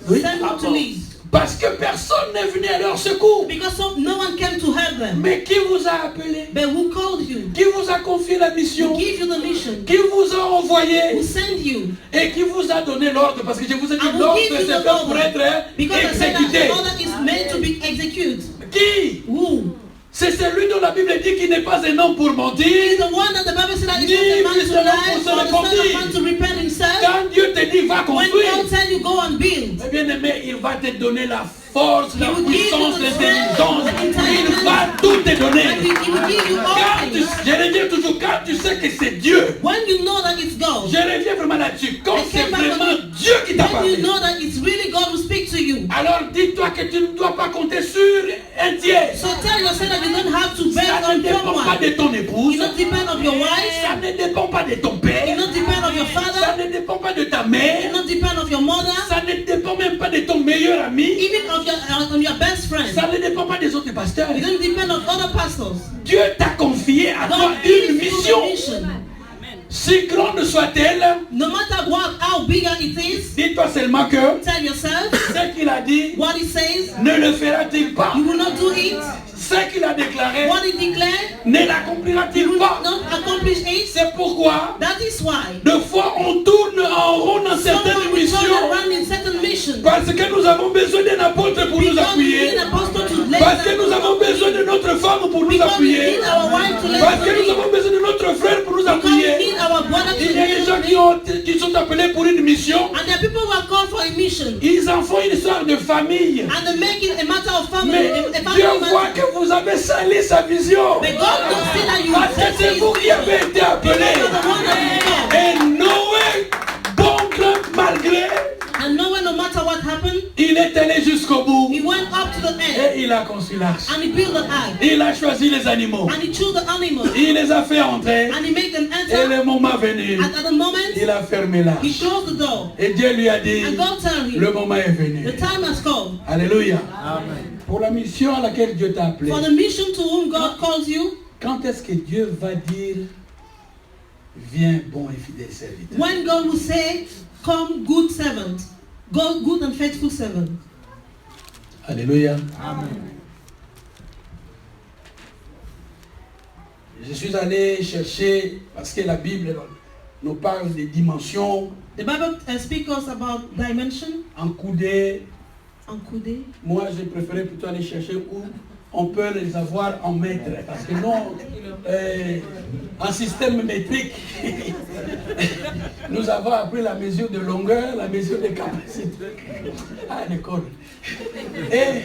Oui. center to lead. Parce que personne n'est venu à leur secours. Because no one came to help them. Mais qui vous a appelé? But who called you? Qui vous a confié la Who mission? gave you the mission? Qui vous a Who envoyé? sent you? Et qui vous a donné l'ordre? Parce que je vous ai dit, I will l'ordre give you c'est the fait pour order. être Because I said that exécuté. the order is meant to be executed. Qui? Who? C'est celui dont la Bible dit qu'il n'est pas un homme pour mentir. He is the one that the Bible said that is not a man to lie, or the son of man to repent himself. Quand Dieu te dit va When construire, God tells you go and build, eh bien aimé, il va te donner la force, la He will give puissance, you the strength, l'intelligence. the Il intelligence, va tout te donner. and he will give you all Quand things. je le dis toujours, quand tu sais que c'est Dieu, When you know that it's God, je reviens vraiment là-dessus. Quand I c'est came back on vraiment it. Dieu qui t'a when parlé, you know that it's really God who speaks to you, alors dis-toi que tu ne dois pas compter sur un tiers. so tell yourself that you don't have to Ça bet ne on dépend pas someone. de ton épouse. It not depend on your Ça wife. ne dépend pas de ton It père. not depend on your Ça father. ne dépend pas de ta It mère. not depend on your mother. Ça ne dépend même pas de ton meilleur ami. Even on your best friend. Ça ne dépend pas des autres pasteurs. It don't depend on other pastors. Dieu t'a confié à toi God une gives you mission. a mission. Si grande soit-elle, No matter how bigger it is, dis-toi seulement que tell yourself ce qu'il a dit what he says. ne le fera-t-il pas. You will not do it. Ce qu'il a déclaré What he declared, ne you l'accomplira-t-il will pas. not accomplish it. C'est pourquoi, That is why deux fois, on tourne en rond dans certaines someone will turn missions. around in certain missions. Parce que nous avons besoin d'un apôtre pour nous Because we appuyer. need apostle to lay Parce que nous down. avons besoin de notre femme pour nous Because we appuyer. need our wife to lay Parce que nous down. avons besoin de notre frère pour nous Because we appuyer. need our brother to Il y a lay des gens down. qui sont appelés pour une mission. And there are people who are called for a mission. Ils en font une histoire de famille. And they make it a matter of family. Mais A Dieu family voit matter. que vous avez sali sa vision. But God don't see that you Parce que c'est vous qui avez été appelés. You are the one that is called. Et Noé, bon gré malgré, And Noah, no matter what happened, il est allé jusqu'au bout. he went up to the end. Et il a construit l'arche. And he built the ark. Il a choisi les animaux. And he chose the animals. Il les a fait entrer. And he made them Et enter. le moment venu, And at the moment, il a fermé he l'arche. closed the door. Et Dieu lui a dit, And God told le him, moment est venu. the time has come. Alléluia. Pour la mission à laquelle Dieu t'a appelé, For the mission to whom God calls you, quand est-ce que Dieu va dire, viens bon et fidèle serviteur? when God will say, come good servant, go good and faithful servant. Alléluia. Je suis allé chercher, parce que la Bible nous parle des dimensions, The Bible speaks us about dimension en coudée. and kude. Moi, j'ai préféré plutôt aller chercher où on peut les avoir en mètres. Parce que non, en système métrique, nous avons appris la mesure de longueur, la mesure de capacité. Ah, d'accord. Et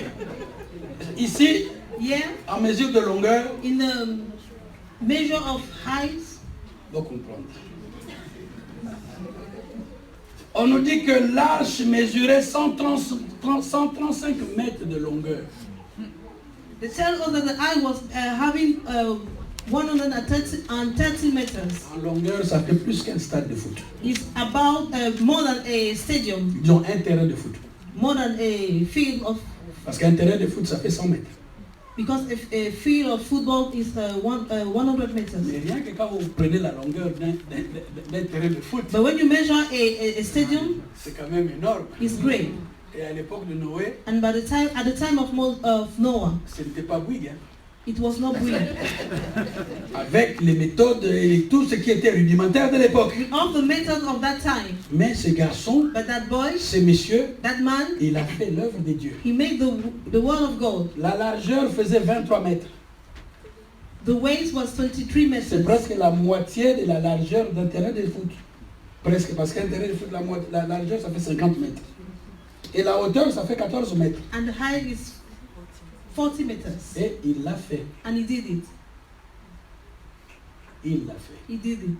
ici, Yeah, en mesure de longueur, in the measure of height, vous comprendre. On nous dit que l'arche mesurait 135 mètres de longueur. they tell us that the eye was having 130 meters. En longueur, ça fait plus qu'un stade de foot. It's about more than a stadium, Disons un terrain de foot. more than a field of, Parce qu'un terrain de foot, ça fait 100 mètres. because if a field of football is 100 meters. Mais rien que quand vous prenez la longueur d'un terrain de foot, But when you measure a stadium, c'est quand même énorme. it's great. Et à l'époque de Noé, And by the time, at the time of Noah, ce n'était pas Bouygues. Hein. it was not big. Avec les méthodes et tout ce qui était rudimentaire de l'époque. With all the methods of that time, Mais ce garçon, but that boy, ce monsieur, that man, il a fait l'œuvre de Dieu. he made the word of God. La largeur faisait 23 mètres. The weight was 23 C'est meters. presque la moitié de la largeur d'un terrain de foot. Presque, parce qu'un terrain de foot, la largeur, ça fait 50 mètres. Et la hauteur, ça fait 14 mètres. And the height is 40 meters. Et il l'a fait. And he did it. Il l'a fait. He did it.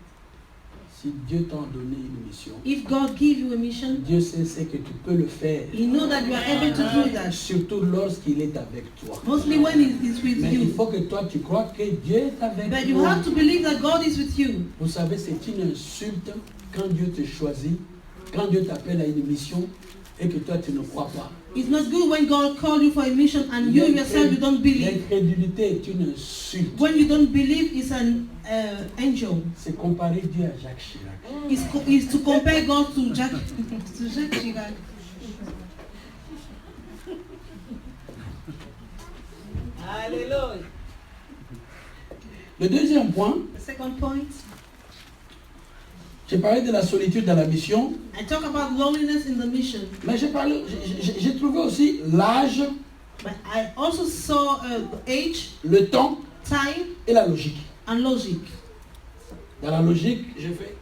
Si Dieu t'a donné une mission, If God gives you a mission, Dieu sait que tu peux le faire. He knows that you are able to do that. Surtout lorsqu'il est avec toi. Mostly when He is with Mais il you. faut que toi, tu crois que Dieu est avec But you toi. have to believe that God is with you. Vous savez, c'est une insulte quand Dieu te choisit, quand Dieu t'appelle à une mission et que toi, tu ne crois pas. It's not good when God calls you for a mission and you yourself you don't believe. L'incrédulité est une insulte. When you don't believe, it's an angel. C'est comparer Dieu à Jacques Chirac. It's to compare God to Jacques Chirac. Alléluia. Le deuxième point, The second point, j'ai parlé de la solitude dans la mission, I talk about loneliness in the mission. mais j'ai trouvé aussi l'âge, But I also saw the age, le temps time, et la logique. and logic. Dans la logique, j'ai fait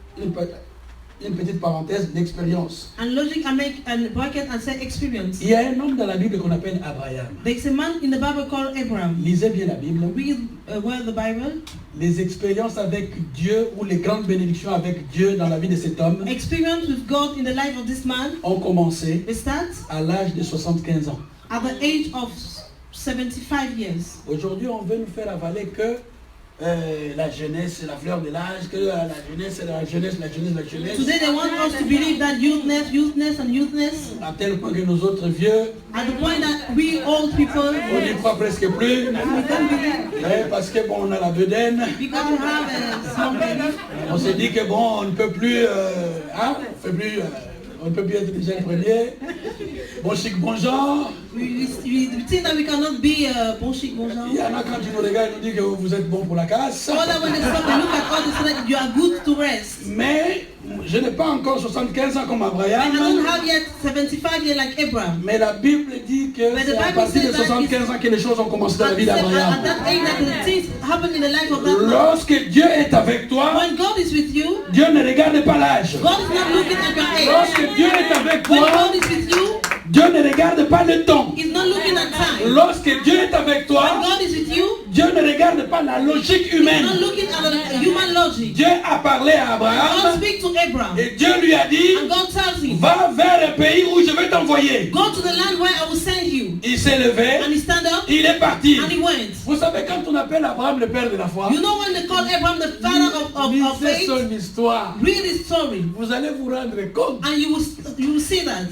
une petite parenthèse, l'expérience. And logic, I make a bracket and say experience. Il y a un homme dans la Bible qu'on appelle Abraham. There's a man in the Bible called Abraham. Lisez bien la Bible. Read well the Bible. Les expériences avec Dieu ou les grandes bénédictions avec Dieu dans la vie de cet homme Experience with God in the life of this man. ont commencé It starts à l'âge de 75 ans. at the age of 75 years. Aujourd'hui, on veut nous faire avaler que la jeunesse, c'est la fleur de l'âge, que la jeunesse, c'est la jeunesse, la jeunesse, la jeunesse. Today they want us to believe that youthness and youthness, À tel point que nos autres vieux, at the point that we old people, on n'y croit presque plus. we don't believe Parce que bon, on a la bedaine. because we have something. On s'est dit que bon, on ne peut plus, on ne peut plus être déjà le premier. Bon chic, bon genre. We think that we cannot be bon chic, bon genre. Il y en a quand ils nous regardent, ils nous disent que vous êtes bon pour la casse. All that when they stop, they look at all this, that you are good to rest. Mais je n'ai pas encore 75 ans comme I Abraham. don't have yet 75 years like Abraham. Mais la Bible dit que But the c'est à Bible partir de says that 75 ans que les choses ont commencé dans la vie At d'Abraham. that age, that the things happen in the life of that man. Lorsque Dieu est avec toi, When God is with you, Dieu ne regarde pas l'âge. God is not looking at your age. Lorsque Dieu est avec When toi, God is with you, Dieu ne regarde pas le temps. He's not looking at time. Lorsque Dieu est avec When toi, God is with you, Dieu ne regarde pas la logique He's not humaine. looking at the human logic. Dieu a parlé à God Abraham speaks to Abraham, et Dieu lui a dit, and God tells him, va vers le pays où je vais t'envoyer. go to the land where I will send you. Il s'est levé, And he stand up, il est parti. and he went. Vous savez, quand on appelle Abraham le père de la foi, You know when they call Abraham the father of lisez faith? son histoire. Read his story, Vous allez vous rendre compte. and you will see that.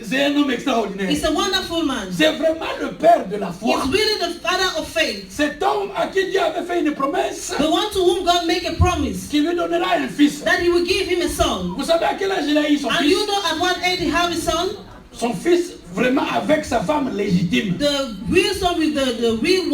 C'est un homme extraordinaire. He's a wonderful man. C'est vraiment le père de la He's foi. really the father of faith. Cet homme à qui Dieu avait fait une promesse The one to whom God make a promise qui lui donnera un fils. that he will give him a son. Vous savez à quel âge il a eu son And fils? you know at what age he have a son? Son fils vraiment avec sa femme légitime. The real son with the real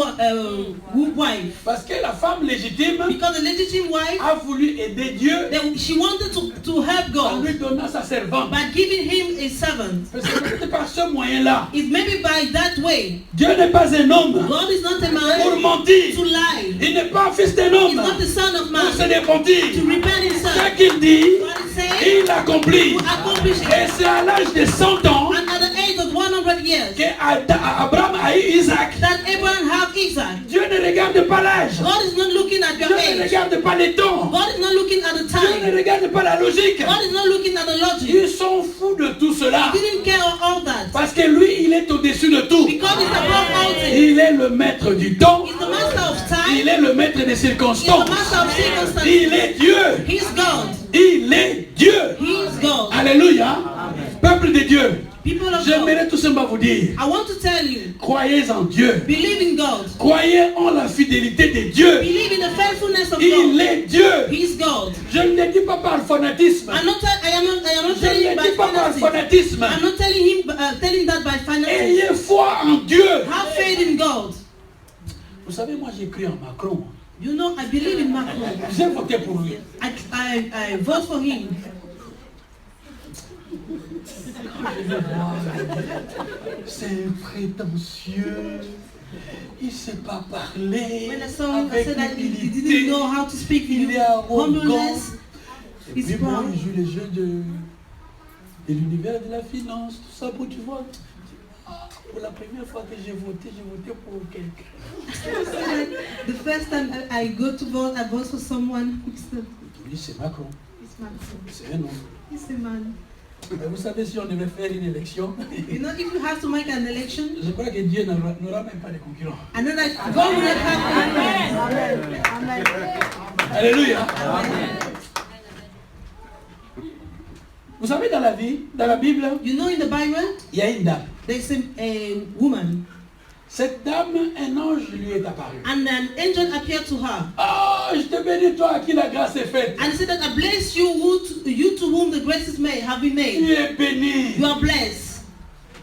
wife. Parce que la femme légitime Because the legitimate wife, a voulu aider Dieu she wanted to help en God lui donnant sa servante. by giving him a servant. Parce que c'est par ce moyen-là. It's maybe by that way. Dieu n'est pas un homme God is not a pour man mentir. to lie. Il n'est pas un fils d'un He's homme not the son of pour se man démentir. to repent Ce himself. qu'il dit, What he said, il accomplit. to accomplish Et it. c'est à l'âge de 100 ans And at the age of 100 years, qu'Abraham a eu Isaac. that Abraham have Isaac. Dieu ne regarde pas l'âge. God is not looking at your Dieu ne age. regarde pas les temps. God is not looking at the Dieu ne time. regarde pas la logique. God is not looking at the logic. Il s'en fout de tout cela. He didn't care of all that. Parce que lui, il est au-dessus de tout. Because he's above all things. Il est le maître du temps. He's the master of Il time. est le maître des He's circonstances. the master of circumstances. Il est Dieu. He's God. Il est Dieu. He's God. Alléluia. Peuple de Dieu. People of God, J'aimerais tout simplement vous dire, I want to tell you, croyez en Dieu. believe in God. Croyez en la fidélité de Dieu. Believe in the faithfulness of Il God. est Dieu. He's God. Je ne le dis pas par fanatisme. I am not Je telling ne him le by dis pas par finances. fanatisme. I'm not telling that by finances. Ayez foi en Dieu. Have faith in God. Vous savez, moi j'ai cru en Macron. You know, I believe in Macron. J'ai voté pour lui. I vote for him. C'est un prétentieux. Il ne sait pas parler. When I saw him, I avec said that he humilité. didn't know how to speak. Il est arrogant. Humbleness. Et He's puis bon, proud. il joue les jeux de l'univers de la finance, tout ça pour, tu vois. Pour la première fois que j'ai voté pour quelqu'un. The first time I go to vote, I vote for someone. Lui, c'est Macron. It's Macron. C'est un homme. He's a man. Mais vous savez, si on devait faire une élection, You know, if you have to make an election, je crois que Dieu n'aura même pas de concurrents. I know that God will not have. Amen. Alléluia. Vous savez, dans la vie, dans la Bible, You know, in the Bible, il y a une dame. there's a woman, Cette dame, un ange lui est apparu. and an angel appeared to her. Oh, je te bénis, toi à qui la grâce est faite. And said that I bless you, you to whom the grace is made, have been Tu made. es béni. You are blessed.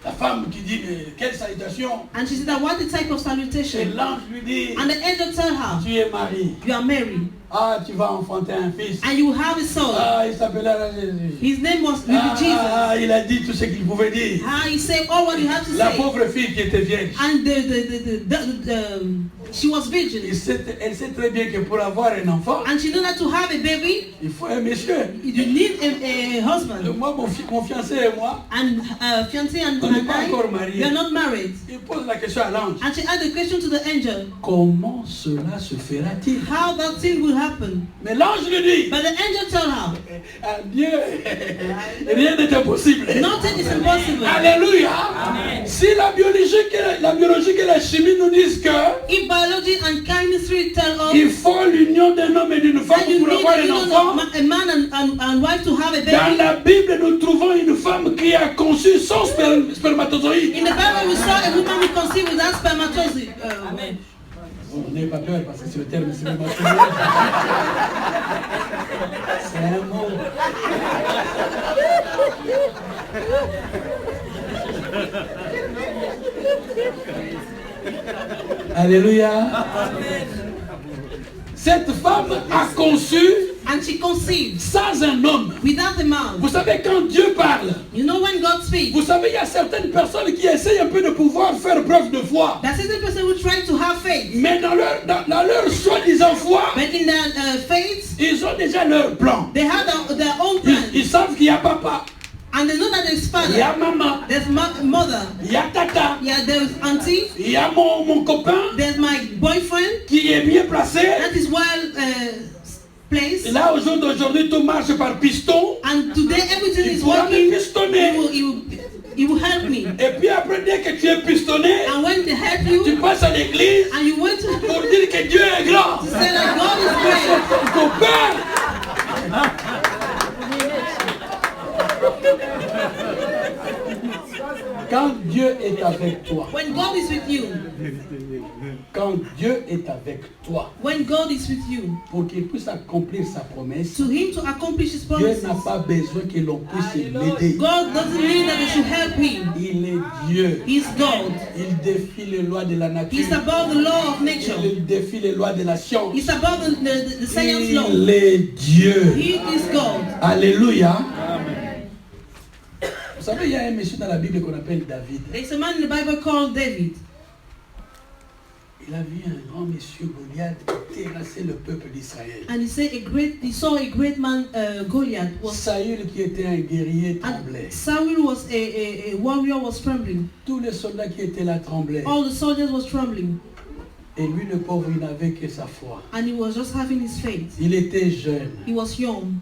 La femme qui dit, mais quelle salutation. And she said that what the type of Et salutation? l'ange lui dit, And the angel tell her, tu es marié. you are married Ah, tu vas enfanter un fils. and you have a son. Ah, il s'appellera Jésus. His name was Jesus. Ah, il a dit tout ce qu'il pouvait dire. He said all what you have to La say. pauvre fille qui était vierge. And she was virgin. Elle sait très bien que pour avoir un enfant, And she knew that to have a baby, il faut un monsieur. you need a husband. Moi, mon fiancé et moi, And fiancé and on n'est pas encore I, mariés. we are not married. Il pose la question à l'ange. And she asked the question to the angel, Comment cela se fera-t-il? how that thing will happen. Mais l'ange lui dit, But the angel told her, à Dieu, rien n'est impossible. nothing is impossible. Alléluia. Si la biologie et la chimie nous disent que If biology and chemistry tell us il faut l'union d'un homme et d'une femme that you pour need avoir a un union enfant, of a man and wife to have a dans baby, la Bible, nous trouvons une femme qui a conçu sans spermatozoïde. in the Bible we saw a woman who conceived without spermatozoid. Vous n'avez pas peur parce que c'est le terme spermatozoïde. C'est un mot. Alléluia. Cette femme a conçu And she conceived sans un homme. without a man. Vous savez, quand Dieu parle, You know when God speaks, vous savez, il y a certaines personnes qui essayent un peu de pouvoir faire preuve de foi. that certain person who try to have faith, Mais dans leur soi-disant foi, but in their faith, ils ont déjà leur plan. they have their own plan. Ils savent qu'il y a papa, And they know that there's il y a father, maman, there's mother, il y a tata, yeah, there's auntie, il y a mon copain there's my boyfriend. qui est bien placé. That is well placed. Et là, au jour d'aujourd'hui, tout marche par piston. And today everything Il is pourra me working. pistonner. He will help me. Et puis après, dès que tu es pistonné, And when they help tu you, passes à l'église and you went to pour dire que Dieu est grand. say that God is great. Ton copain. Quand Dieu est avec toi, When God is with you, quand Dieu est avec toi, when God is with you, pour qu'il puisse accomplir sa promesse, to Him to accomplish His Dieu promises. n'a pas besoin que l'on puisse l'aider. God doesn't mean that they should help Him. Il est Dieu. He's God. Il défie les lois de la nature. He's above the law of nature. Il défie les lois de la science. He's above the science law. Il est Dieu. He is God. Alléluia. Vous savez, il y a un monsieur dans la Bible qu'on appelle David. There's a man in the Bible called David. Il a vu un grand monsieur Goliath terrasser le peuple d'Israël. And he saw a great man, Goliath. Saül qui était un guerrier And tremblait. Saul was a warrior, was trembling. Tous les soldats qui étaient là tremblaient. All the soldiers was trembling. Et lui, le pauvre, il n'avait que sa foi. And he was just having his faith. Il était jeune. He was young.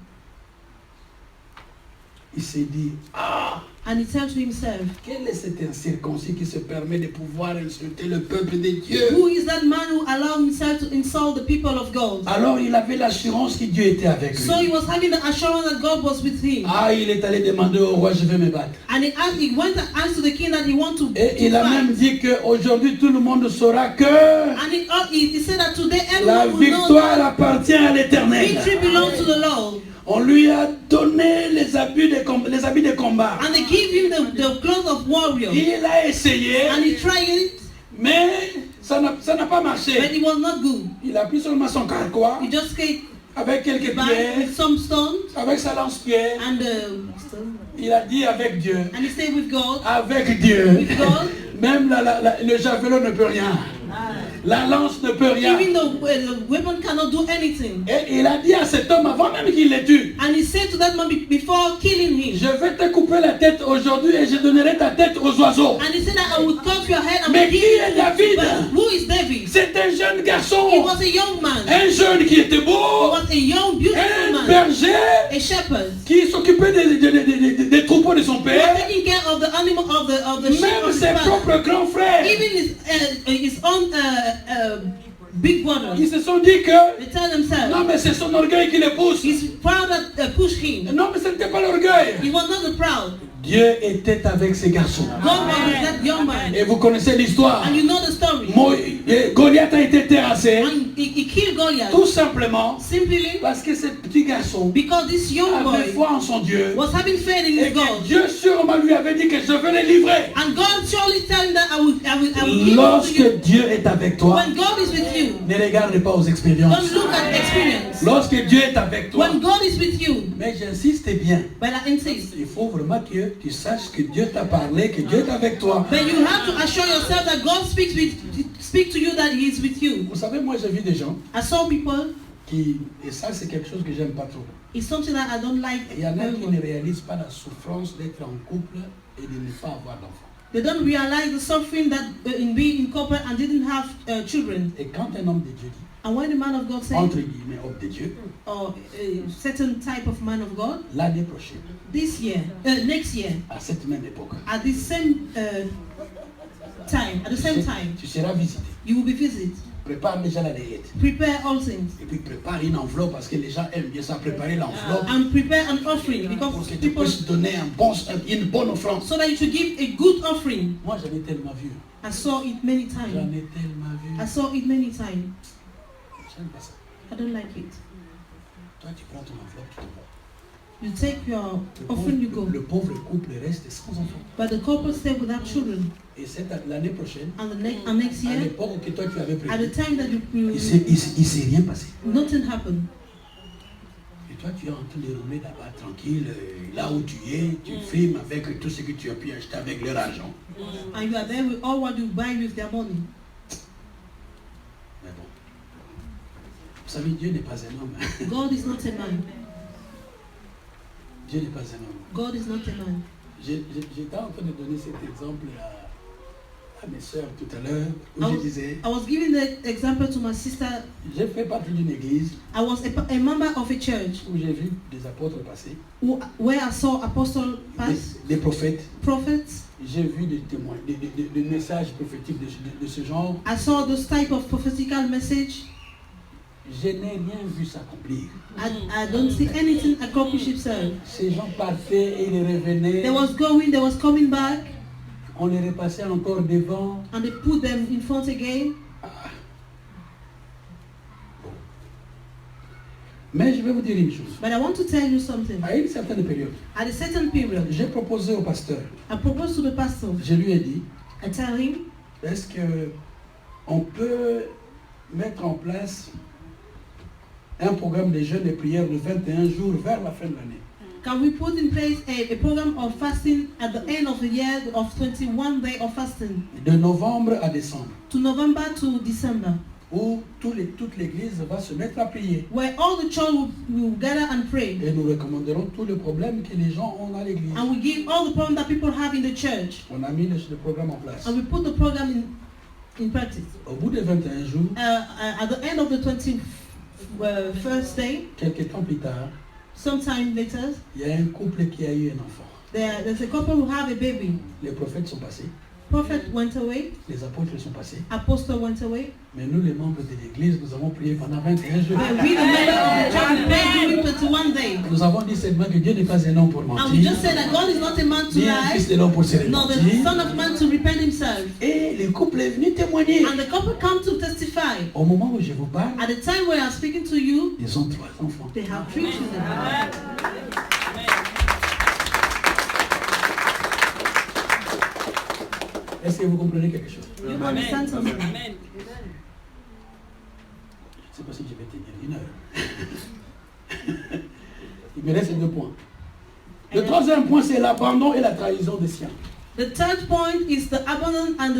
Il s'est dit, ah, And he said to himself, quel est cet incirconcis qui se permet de pouvoir insulter le peuple de Dieu? who is that man who allowed himself to insult the people of God? Alors il avait l'assurance que Dieu était avec lui. So he was having the assurance that God was with him. Ah, il est allé demander au roi, je vais me battre. And he went and asked to the king that he want to Et il a même fight. dit qu'aujourd'hui tout le monde saura que And he said that today la everyone will know victoire that appartient à l'Éternel. victory belongs to the Lord. On lui a donné les habits de combat. And they give him the clothes of warrior. Il a essayé, And he tried it, mais ça n'a pas but marché. it was not good. Il a pris seulement son carquois He just came avec quelques back pierres, with some stones avec sa lance-pierre. and Il a dit avec Dieu. and he stayed with God. Avec Dieu. With God. Même le javelot ne peut rien. La lance ne peut rien. Even the weapon cannot do anything. Et il a dit à cet homme avant même qu'il le tue, And he said to that man before killing him, je vais te couper la tête aujourd'hui et je donnerai ta tête aux oiseaux. and he said that I will cut your head and Mais will qui give est you. David? But who is David? C'est un jeune garçon. He was a young man. Un jeune qui était He beau. was a young, beautiful Un man. berger A shepherd. qui s'occupait des troupeaux de son He was père. taking care of the animal of the sheep Même of his ses father. propres grands frères. Even his own big brother. Ils se sont dit que They tell themselves non mais c'est son orgueil qui le pousse. he's proud that pushed him. Non mais ce n'était pas l'orgueil. He was not the proud. Dieu était avec ces garçons. God was with that young man. Et vous connaissez l'histoire. And you know the story. Goliath a été terrassé. And he killed Goliath? Tout simplement Simply parce que ce petit garçon because this young avait boy foi en son Dieu was having faith in et his que God. Dieu sûrement lui avait dit que je veux les livrer. And God surely telling that I will give it to you. Lorsque Dieu est avec toi, When God is with you, ne regarde pas aux expériences. don't look at experience. Lorsque Dieu est avec toi, When God is with you, mais j'insiste bien, but I insist. il faut vraiment que tu saches que Dieu t'a parlé, que Dieu est avec toi. But you have to assure yourself that God speak to you that He is with you. Vous savez, moi j'ai vu des gens I saw people, qui, et ça c'est quelque chose que j'aime pas trop. it's something that I don't like. Il y en a qui ne réalisent pas la souffrance d'être en couple et de ne pas avoir d'enfants. They don't realize the suffering that in being in couple and didn't have children. Et quand un homme de Dieu dit, And when the man of God said, entre guillemets, homme de Dieu, or a certain type of man of God, l'année prochaine, this year, next year, à cette même époque, at the same time, tu seras visité. you will be visited. Prépare déjà la layette. Prepare all things. Et puis prépare une enveloppe parce que les gens aiment bien ça, préparer l'enveloppe And prepare an offering pour because que tu people, puisses donner une bonne offrande. so that you should give a good offering. Moi j'en ai tellement vu. I saw it many J'en times. ai tellement vu. I saw it many times. J'aime pas ça. I don't like it. Toi tu prends ton enveloppe, tu te vas. You take your Le offering, you pauvre, go. le pauvre couple reste sans enfant. But the couple stay without children. Et l'année prochaine, And next à year, l'époque que toi tu avais at the prévu, time that il s'est rien passé. nothing happened. Et toi tu es en train de rouler là-bas tranquille, là où tu es, tu filmes avec tout ce que tu as pu acheter avec leur argent. And you are there with all what you buy with their money. Mais bon, vous savez, Dieu n'est pas un homme. God is not a man. Dieu n'est pas un homme. God is not a man. J'étais en train de donner cet exemple à mes soeurs tout à l'heure, où I je was- disais, I was giving the example to my sister. j'ai fait partie d'une église I was a member of a church où j'ai vu des apôtres passer, where I saw apostle pass, des prophètes. prophets. J'ai vu des témoins, des messages prophétiques de ce genre. I saw this type of prophetical message. Je n'ai rien vu s'accomplir. I don't see anything accomplish itself. Ces gens partaient et ils revenaient. They was going, they was coming back, On les repassait encore devant. and they put them in front again. Mais je vais vous dire une chose. But I want to tell you something. À une certaine période, At a certain period, j'ai proposé au pasteur. I proposed to the pastor. Je lui ai dit, I tell him, est-ce que on peut mettre en place un programme de jeûne et prière de 21 jours vers la fin de l'année? can we put in place a program of fasting at the end of the year of 21 day of fasting De novembre à décembre, to November to December, où toute l'église va se mettre à prier. where all the church will gather and pray, Et nous recommanderons tous les problèmes que les gens ont dans l'église. and we give all the problems that people have in the church, On a mis le programme en place. and we put the program in practice. Au bout de 21 jours, At the end of the 21st day, quelques temps plus tard, sometime later, il y a un couple qui a eu un enfant. there's a couple who have a baby. Les prophètes sont passés, Prophet went away, les apôtres sont passés, apostle went away, mais nous, les membres de l'église, nous avons prié pendant 21 jours. but we, the member of the church, we prayed during 21 days. Nous avons dit seulement que Dieu n'est pas un homme pour And we mentir, just said that God is not a man to ni un fils lie, de l'homme pour se nor the repentir. son of man to repent himself. Et le couple est venu témoigner. And the couple come to testify. Au moment où je vous parle, At the time where I'm speaking to you, ils ont 3 enfants. they have 3 children. Est-ce que vous comprenez quelque chose? You understand something? Je ne sais pas si je vais tenir 1 heure. Il me reste 2 points. Le troisième point, c'est l'abandon et la trahison des siens. The third point is the abandon and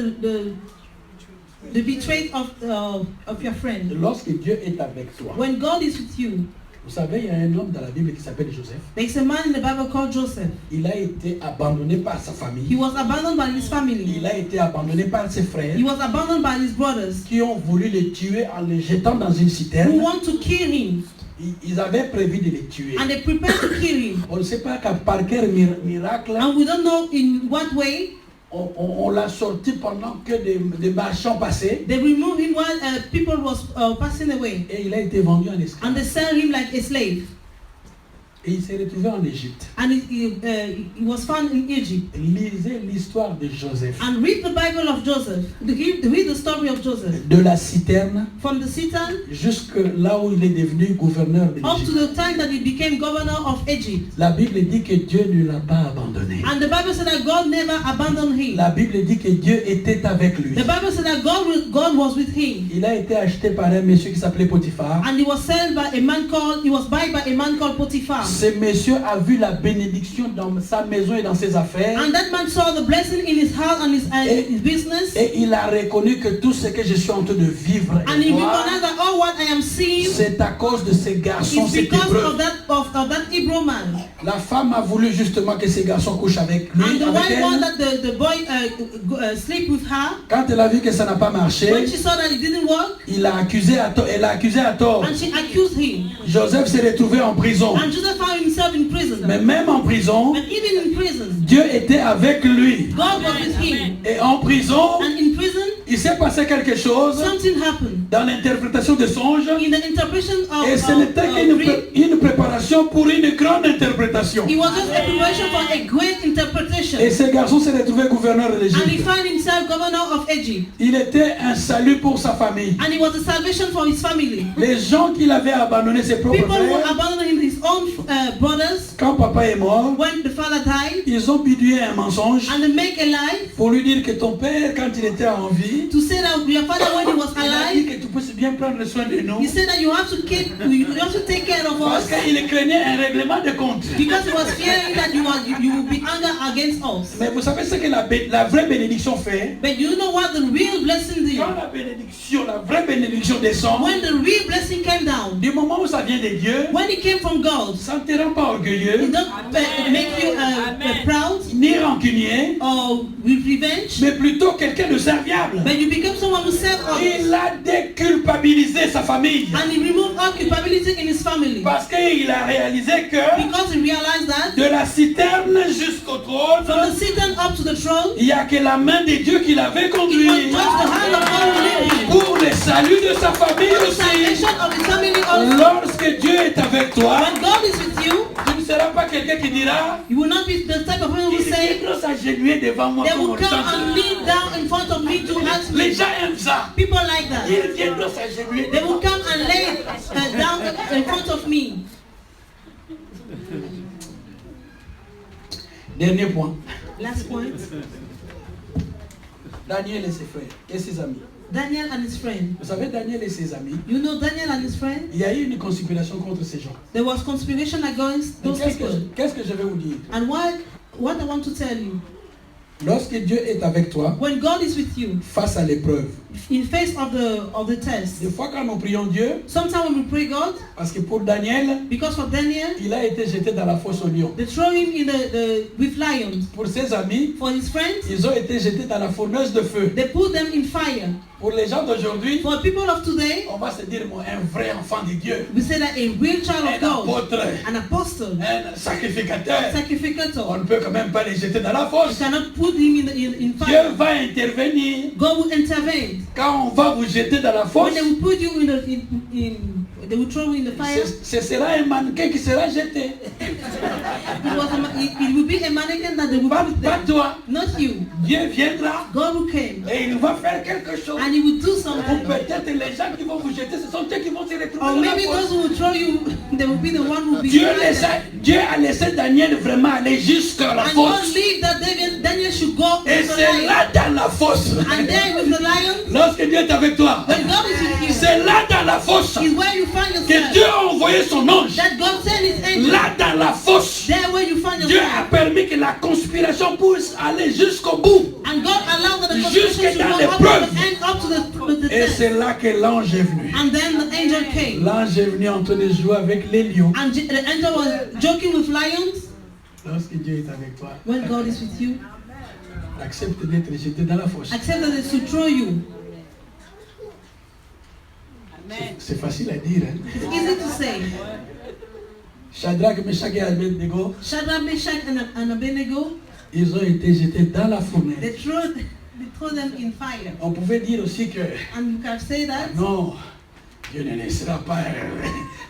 the betrayal of your friend. Lorsque Dieu est avec toi, When God is with you, vous savez, il y a un homme dans la Bible qui s'appelle Joseph. there's a man in the Bible called Joseph. Il a été abandonné par sa He famille. was abandoned by his family. Il a été abandonné par ses frères He was abandoned by his brothers qui ont voulu le tuer en le jetant dans une who citerne. want to kill him. Ils avaient prévu de le tuer. And they prepared to kill him. On ne sait pas par quel miracle And we don't know in what way on l'a sorti pendant que des marchands passaient. they removed him while people was passing away. Et il a été vendu en esclave. And they sell him like a slave. Et il s'est retrouvé en Égypte. And he was found in Egypt. Lisez l'histoire de Joseph. And read the Bible of Joseph. Read the story of Joseph. De la citerne From the citern jusque là où il est devenu gouverneur de up to l'Égypte. the time that he became governor of Egypt. La Bible dit que Dieu ne l'a pas abandonné. And the Bible said that God never abandoned him. La Bible dit que Dieu était avec lui. The Bible said that God was with him. Il a été acheté par un monsieur qui s'appelait Potiphar. And he was bought by a man called Potiphar. Ce monsieur a vu la bénédiction dans sa maison et dans ses affaires. And that man saw the blessing in his house and his business. Et il a reconnu que tout ce que je suis en train de vivre And et he voir, recognized that all what I am seeing c'est à cause de ces garçons, is cet because hébreu. of that Hebrew man. La femme a voulu justement que ces garçons couchent avec lui, And the avec wife wanted elle. that the boy sleep with her. Quand elle a vu que ça n'a pas marché, When she saw that it didn't work, elle l'a accusé à tort. and she accused him. Joseph s'est retrouvé en prison. And Joseph found himself in prison. Mais même en prison, But even in prison, Dieu était avec lui. God was with him. Et en prison, And in prison, il s'est passé quelque chose something happened. dans l'interprétation des songes. In the interpretation of Et ce n'était dream, qu'une préparation pour une grande interprétation. it was just a preparation for a great interpretation. Et ce garçon s'est retrouvé gouverneur de And he l'Égypte. found himself governor of Egypt. Il était un salut pour sa famille. And it was a salvation for his family. Les gens qui l'avaient abandonné, ses propres People who frères, abandoned his own brothers, quand papa est mort, when the father died, ils ont bidouillé un mensonge and they make a lie pour lui dire que ton père, quand il était en vie, to say that your father, when he was il a dit alive, que tu peux bien prendre soin de nous. he said that you have to take care of Parce us qu'il craignait un règlement de compte. because he was fearing that you will be angry against us. Mais vous savez ce que la vraie bénédiction fait? But you know what the real blessing did? Quand la vraie bénédiction descend, When the real blessing came down, du moment où ça vient de Dieu, when it came from God, ça ne te rend pas it orgueilleux, don't make you proud ni rancunier, or with revenge, mais plutôt quelqu'un de serviable. but you become someone who serves others. Il a déculpabilisé sa famille. And he removed all culpability in his family. Parce qu'il a réalisé que Because he realized that de la citerne jusqu'au trône, from the citern up to the throne, il n'y a que la main de Dieu qui l'avait it was conduit just the hand of God who led him. pour le salut de sa famille For the aussi. salvation of his family also. Lorsque Dieu est avec toi, When God is with you, tu ne seras pas quelqu'un qui dira you will not be the type of person who il say, viendra s'agenouiller devant moi they pour will me come and chanter. kneel down in front of me to ask Les me. gens aiment ça. People like that. Il viendra s'agenouiller They devant will come and lay down in front of me. Dernier point. Last point. Daniel et ses frères et ses amis. Daniel and his friend. Vous savez, Daniel et ses amis, You know Daniel and his friend? il y a eu une conspiration contre ces gens. There was conspiration against Mais those people. qu'est-ce que je vais vous dire? And what I want to tell you, Lorsque Dieu est avec toi, when God is with you, face à l'épreuve, in face of the test, des fois quand nous prions Dieu, sometimes when we pray God, parce que pour Daniel, because for Daniel, il a été jeté dans la fosse au lion. they throw him in with lions. Pour ses amis, For his friends, ils ont été jetés dans la fournaise de feu. they put them in fire. Pour les gens d'aujourd'hui, For people of today, on va se dire, moi, un vrai enfant de Dieu, we say that a real child of un God, apôtre, an apostle, un sacrificateur, on sacrificator, ne peut quand même pas les jeter dans la you fosse. cannot put him in Dieu fire. va intervenir God will intervene. quand on va vous jeter dans la fosse. When they will put you they will throw you in the fire. Ce sera un mannequin qui sera jeté. It will be a mannequin that they will Pas put there. toi. Not you. Dieu viendra God who came. et il va faire quelque chose. And he will do Ou something. peut-être les gens qui vont vous jeter, ce sont eux qui vont se retrouver Or dans la maybe those fosse. who will throw you, they will be the one who will be Dieu there. a laissé Daniel vraiment aller jusqu'à la And God fosse. leave that Daniel should go Et with the c'est lion. là dans la fosse. And there with the lion, Lorsque Dieu est avec toi, when God is with you, c'est là dans la fosse is where you find que Dieu yourself. a envoyé son ange. That God sent his angel. Là dans la fosse, There where you find Dieu a yourself. permis que la conspiration puisse aller jusqu'au bout. And God allowed that the Jusque conspiration dans to les go up preuves. to the end, up to the Et test. c'est là que l'ange est venu. And then the angel came. L'ange est venu en train de jouer avec les lions. And the angel was joking with lions. Lorsque Dieu est avec toi, When God is with you, accepte d'être jeté dans la fosse. accept that they should throw you. C'est facile à dire. Hein? It's easy to say. Shadrach, Meshach et Abednego, Shadrach, Meshach, and Abednego, ils ont été jetés dans la they fournaise. throw them in fire. On pouvait dire aussi que And you can say that non, Dieu ne laissera pas.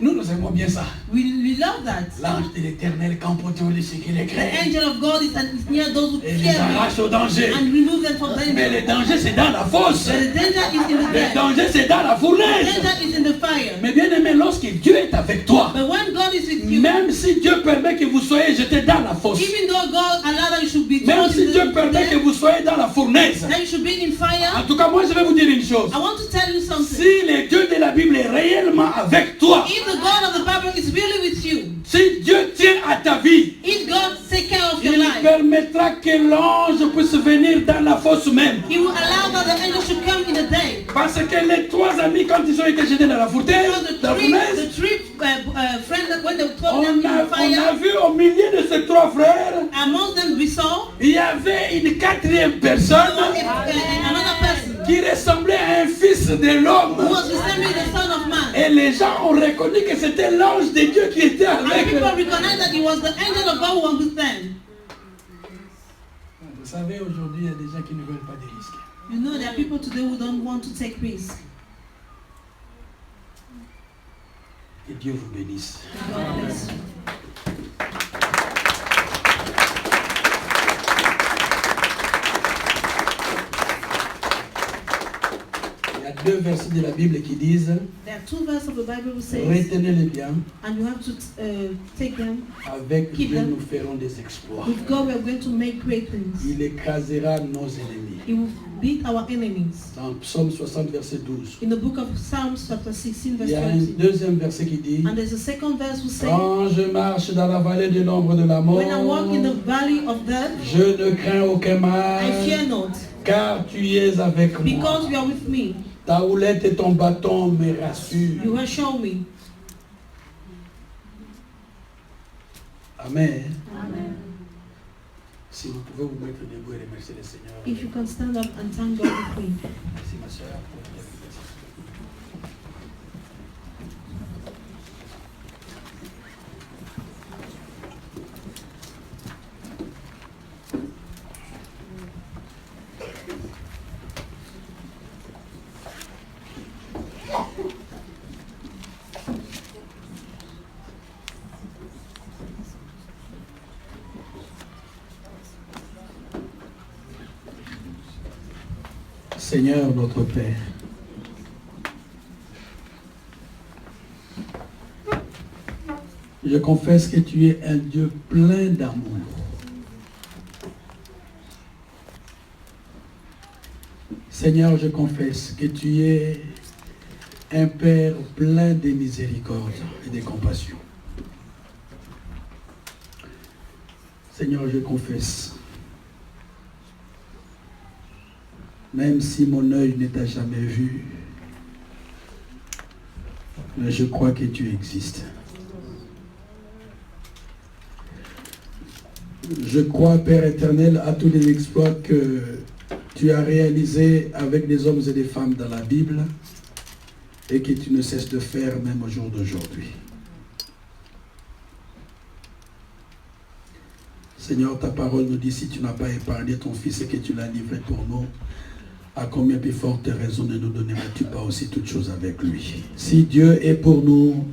Nous aimons bien ça. We love that. L'ange de l'Éternel campe autour de ceux qui les The craignent. angel of God is near those who Et les fear arrache au danger. and remove them from Mais danger. le danger, c'est dans la fosse. But the danger is in the Le fire. danger, c'est dans la The fournaise. danger is in the fire. Mais bien aimé, lorsque Dieu est avec toi, But when God is with you, même si Dieu permet que vous soyez jetés dans la fosse, even though God allowed that you should be même thrown si in Dieu permet que the vous soyez dans la fournaise, that you should be in en fire, tout cas, moi je vais vous dire une chose. I want to tell you something. Si le Dieu de la Bible est réellement avec toi, If the God of the Bible is really with you, si Dieu tient à ta vie, if God take care of your il life, permettra que l'ange puisse venir dans la fosse même. He will allow that the angel should come in the day. Parce que les trois amis, quand ils ont été jetés dans la fournaise, Because the three friends that when they told them in on a fire, vu au milieu de ces trois frères, amongst them we saw il y avait une quatrième personne another person qui ressemblait à un fils de l'homme. who was resembling the Son of Man. Et les gens ont reconnu que c'était l'ange de Dieu qui était And avec people eux. recognized that it was the angel of God who was with them. Vous savez, aujourd'hui, il y a des gens qui ne veulent pas de risques. You know, there are people today who don't want to take risks. Que Dieu vous bénisse. God bless you. Il y a deux versets de la Bible qui disent, There are two verses of the Bible who says, retenez-les bien, and you have to take them. avec Keep Dieu them. nous ferons des exploits. With God we are going to make great things. Il écrasera nos ennemis. He will beat our enemies. Dans Psaume 60, verset 12. In the book of Psalms chapter 16 Il verse y a un 20. deuxième verset qui dit, And there's a second verse who says, quand je marche dans la vallée de l'ombre de la mort, when I walk in the valley of death, je ne crains aucun mal, I fear not, car tu es avec moi. because you are with me. Ta houlette et ton bâton me rassurent. You assure me. Amen. Amen. Si vous pouvez vous mettre debout et remercier le Seigneur. If you can stand up and thank God with me. Merci ma soeur. Seigneur notre Père, je confesse que tu es un Dieu plein d'amour. Seigneur, je confesse que tu es un Père plein de miséricorde et de compassion. Seigneur, je confesse, même si mon œil ne t'a jamais vu, mais je crois que tu existes. Je crois, Père éternel, à tous les exploits que tu as réalisés avec des hommes et des femmes dans la Bible et que tu ne cesses de faire même au jour d'aujourd'hui. Seigneur, ta parole nous dit, si tu n'as pas épargné ton Fils et que tu l'as livré pour nous, à combien plus forte raison ne nous donneras-tu pas aussi toutes choses avec lui? Si Dieu est pour nous,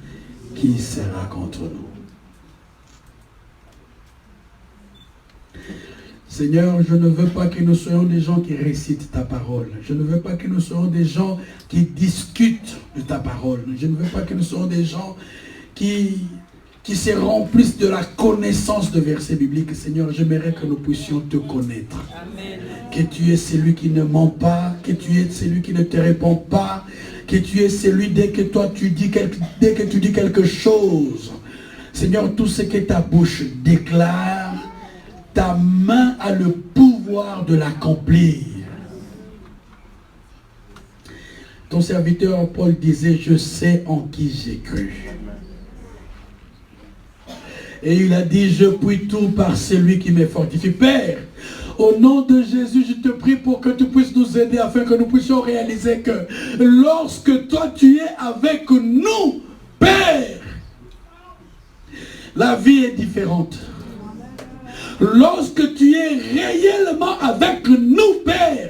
qui sera contre nous? Seigneur, je ne veux pas que nous soyons des gens qui récitent ta parole. Je ne veux pas que nous soyons des gens qui discutent de ta parole. Je ne veux pas que nous soyons des gens qui se remplissent de la connaissance de versets bibliques. Seigneur, j'aimerais que nous puissions te connaître. Amen. Que tu es celui qui ne ment pas, que tu es celui qui ne te répond pas, que tu es celui dès que tu dis quelque chose. Seigneur, tout ce que ta bouche déclare, ta main a le pouvoir de l'accomplir. Ton serviteur Paul disait, je sais en qui j'ai cru. Et il a dit, je puis tout par celui qui me fortifie. Père, au nom de Jésus, je te prie pour que tu puisses nous aider afin que nous puissions réaliser que lorsque toi tu es avec nous, Père, la vie est différente. Lorsque tu es réellement avec nous, Père,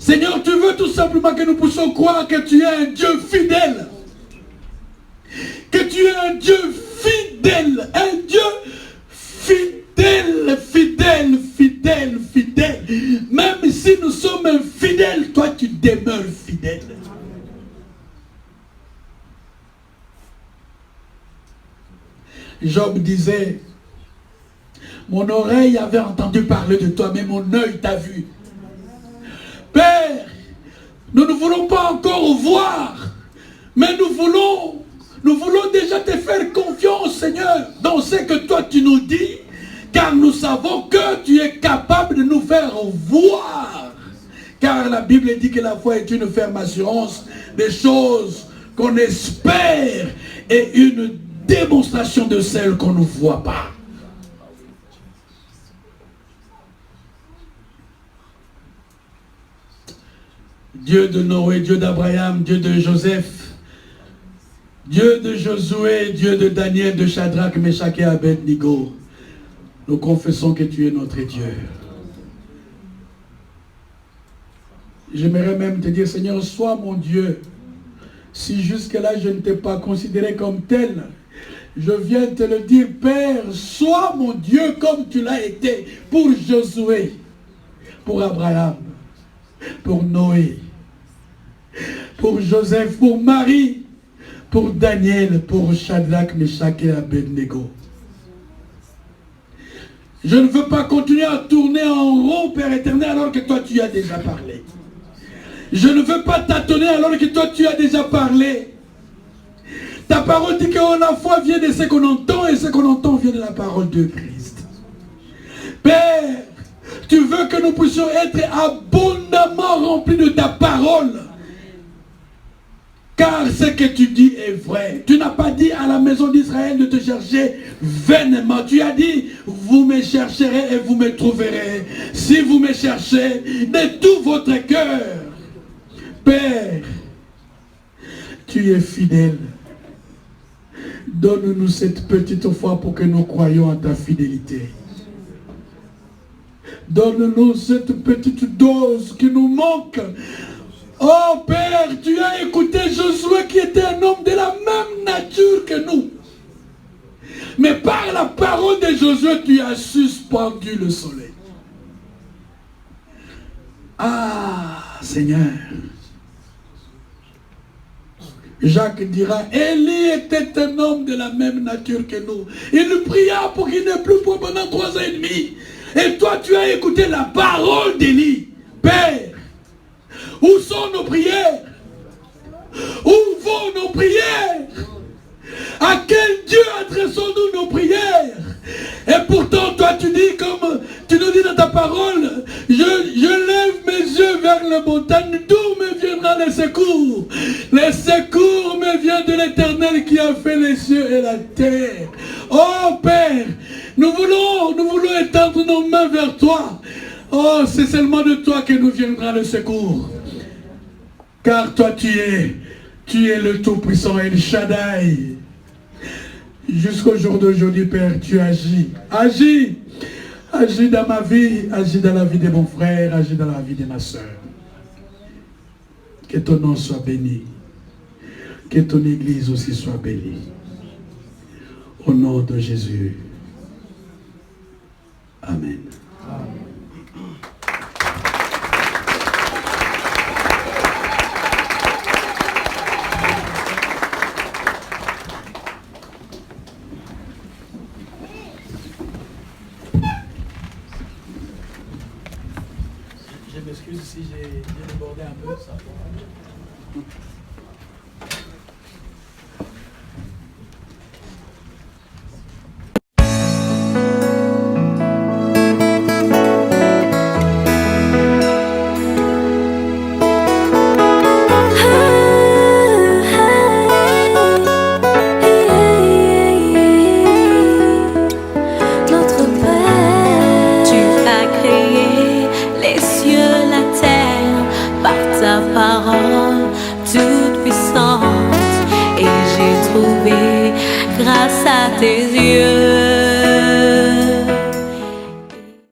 Seigneur, tu veux tout simplement que nous puissions croire que tu es un Dieu fidèle. Que tu es un Dieu fidèle. Un Dieu fidèle, fidèle, fidèle, fidèle. Même si nous sommes infidèles, toi tu demeures fidèle. Job disait, mon oreille avait entendu parler de toi, mais mon œil t'a vu. Père, nous ne voulons pas encore voir, mais nous voulons déjà te faire confiance, Seigneur, dans ce que toi tu nous dis, car nous savons que tu es capable de nous faire voir. Car la Bible dit que la foi est une ferme assurance des choses qu'on espère et une démonstration de celles qu'on ne voit pas. Dieu de Noé, Dieu d'Abraham, Dieu de Joseph, Dieu de Josué, Dieu de Daniel, de Shadrach, Meshach et Abednego, nous confessons que tu es notre Dieu. J'aimerais même te dire, Seigneur, sois mon Dieu. Si jusque-là je ne t'ai pas considéré comme tel, je viens te le dire, Père, sois mon Dieu comme tu l'as été pour Josué, pour Abraham, pour Noé, pour Joseph, pour Marie, pour Daniel, pour Shadrach, Meshach et Abednego. Je ne veux pas continuer à tourner en rond, Père éternel, alors que toi tu as déjà parlé. Je ne veux pas tâtonner alors que toi tu as déjà parlé. Ta parole dit que la foi vient de ce qu'on entend et ce qu'on entend vient de la parole de Christ. Père, tu veux que nous puissions être abondamment remplis de ta parole. Car ce que tu dis est vrai. Tu n'as pas dit à la maison d'Israël de te chercher vainement. Tu as dit, vous me chercherez et vous me trouverez. Si vous me cherchez de tout votre cœur. Père, tu es fidèle. Donne-nous cette petite foi pour que nous croyions à ta fidélité. Donne-nous cette petite dose qui nous manque. Oh Père, tu as écouté Josué qui était un homme de la même nature que nous. Mais par la parole de Josué, tu as suspendu le soleil. Ah, Seigneur. Jacques dira, Élie était un homme de la même nature que nous. Il pria pour qu'il n'ait plus point pendant 3 ans et demi. Et toi, tu as écouté la parole d'Élie. Père, où sont nos prières? Où vont nos prières? À quel Dieu adressons-nous nos prières? Et pourtant, toi, tu dis, comme tu nous dis dans ta parole, je lève mes yeux vers la montagne, d'où me viendra le secours? Le secours me vient de l'Éternel qui a fait les cieux et la terre. Oh Père, nous voulons étendre nos mains vers toi. Oh, c'est seulement de toi que nous viendra le secours. Car toi, tu es le Tout-Puissant El Shaddai. Jusqu'au jour d'aujourd'hui, Père, tu agis. Agis. Agis dans ma vie, agis dans la vie de mon frère, agis dans la vie de ma soeur. Que ton nom soit béni. Que ton église aussi soit bénie. Au nom de Jésus. Amen. Amen. Je m'excuse si j'ai débordé un peu. Ça. Grâce à tes yeux.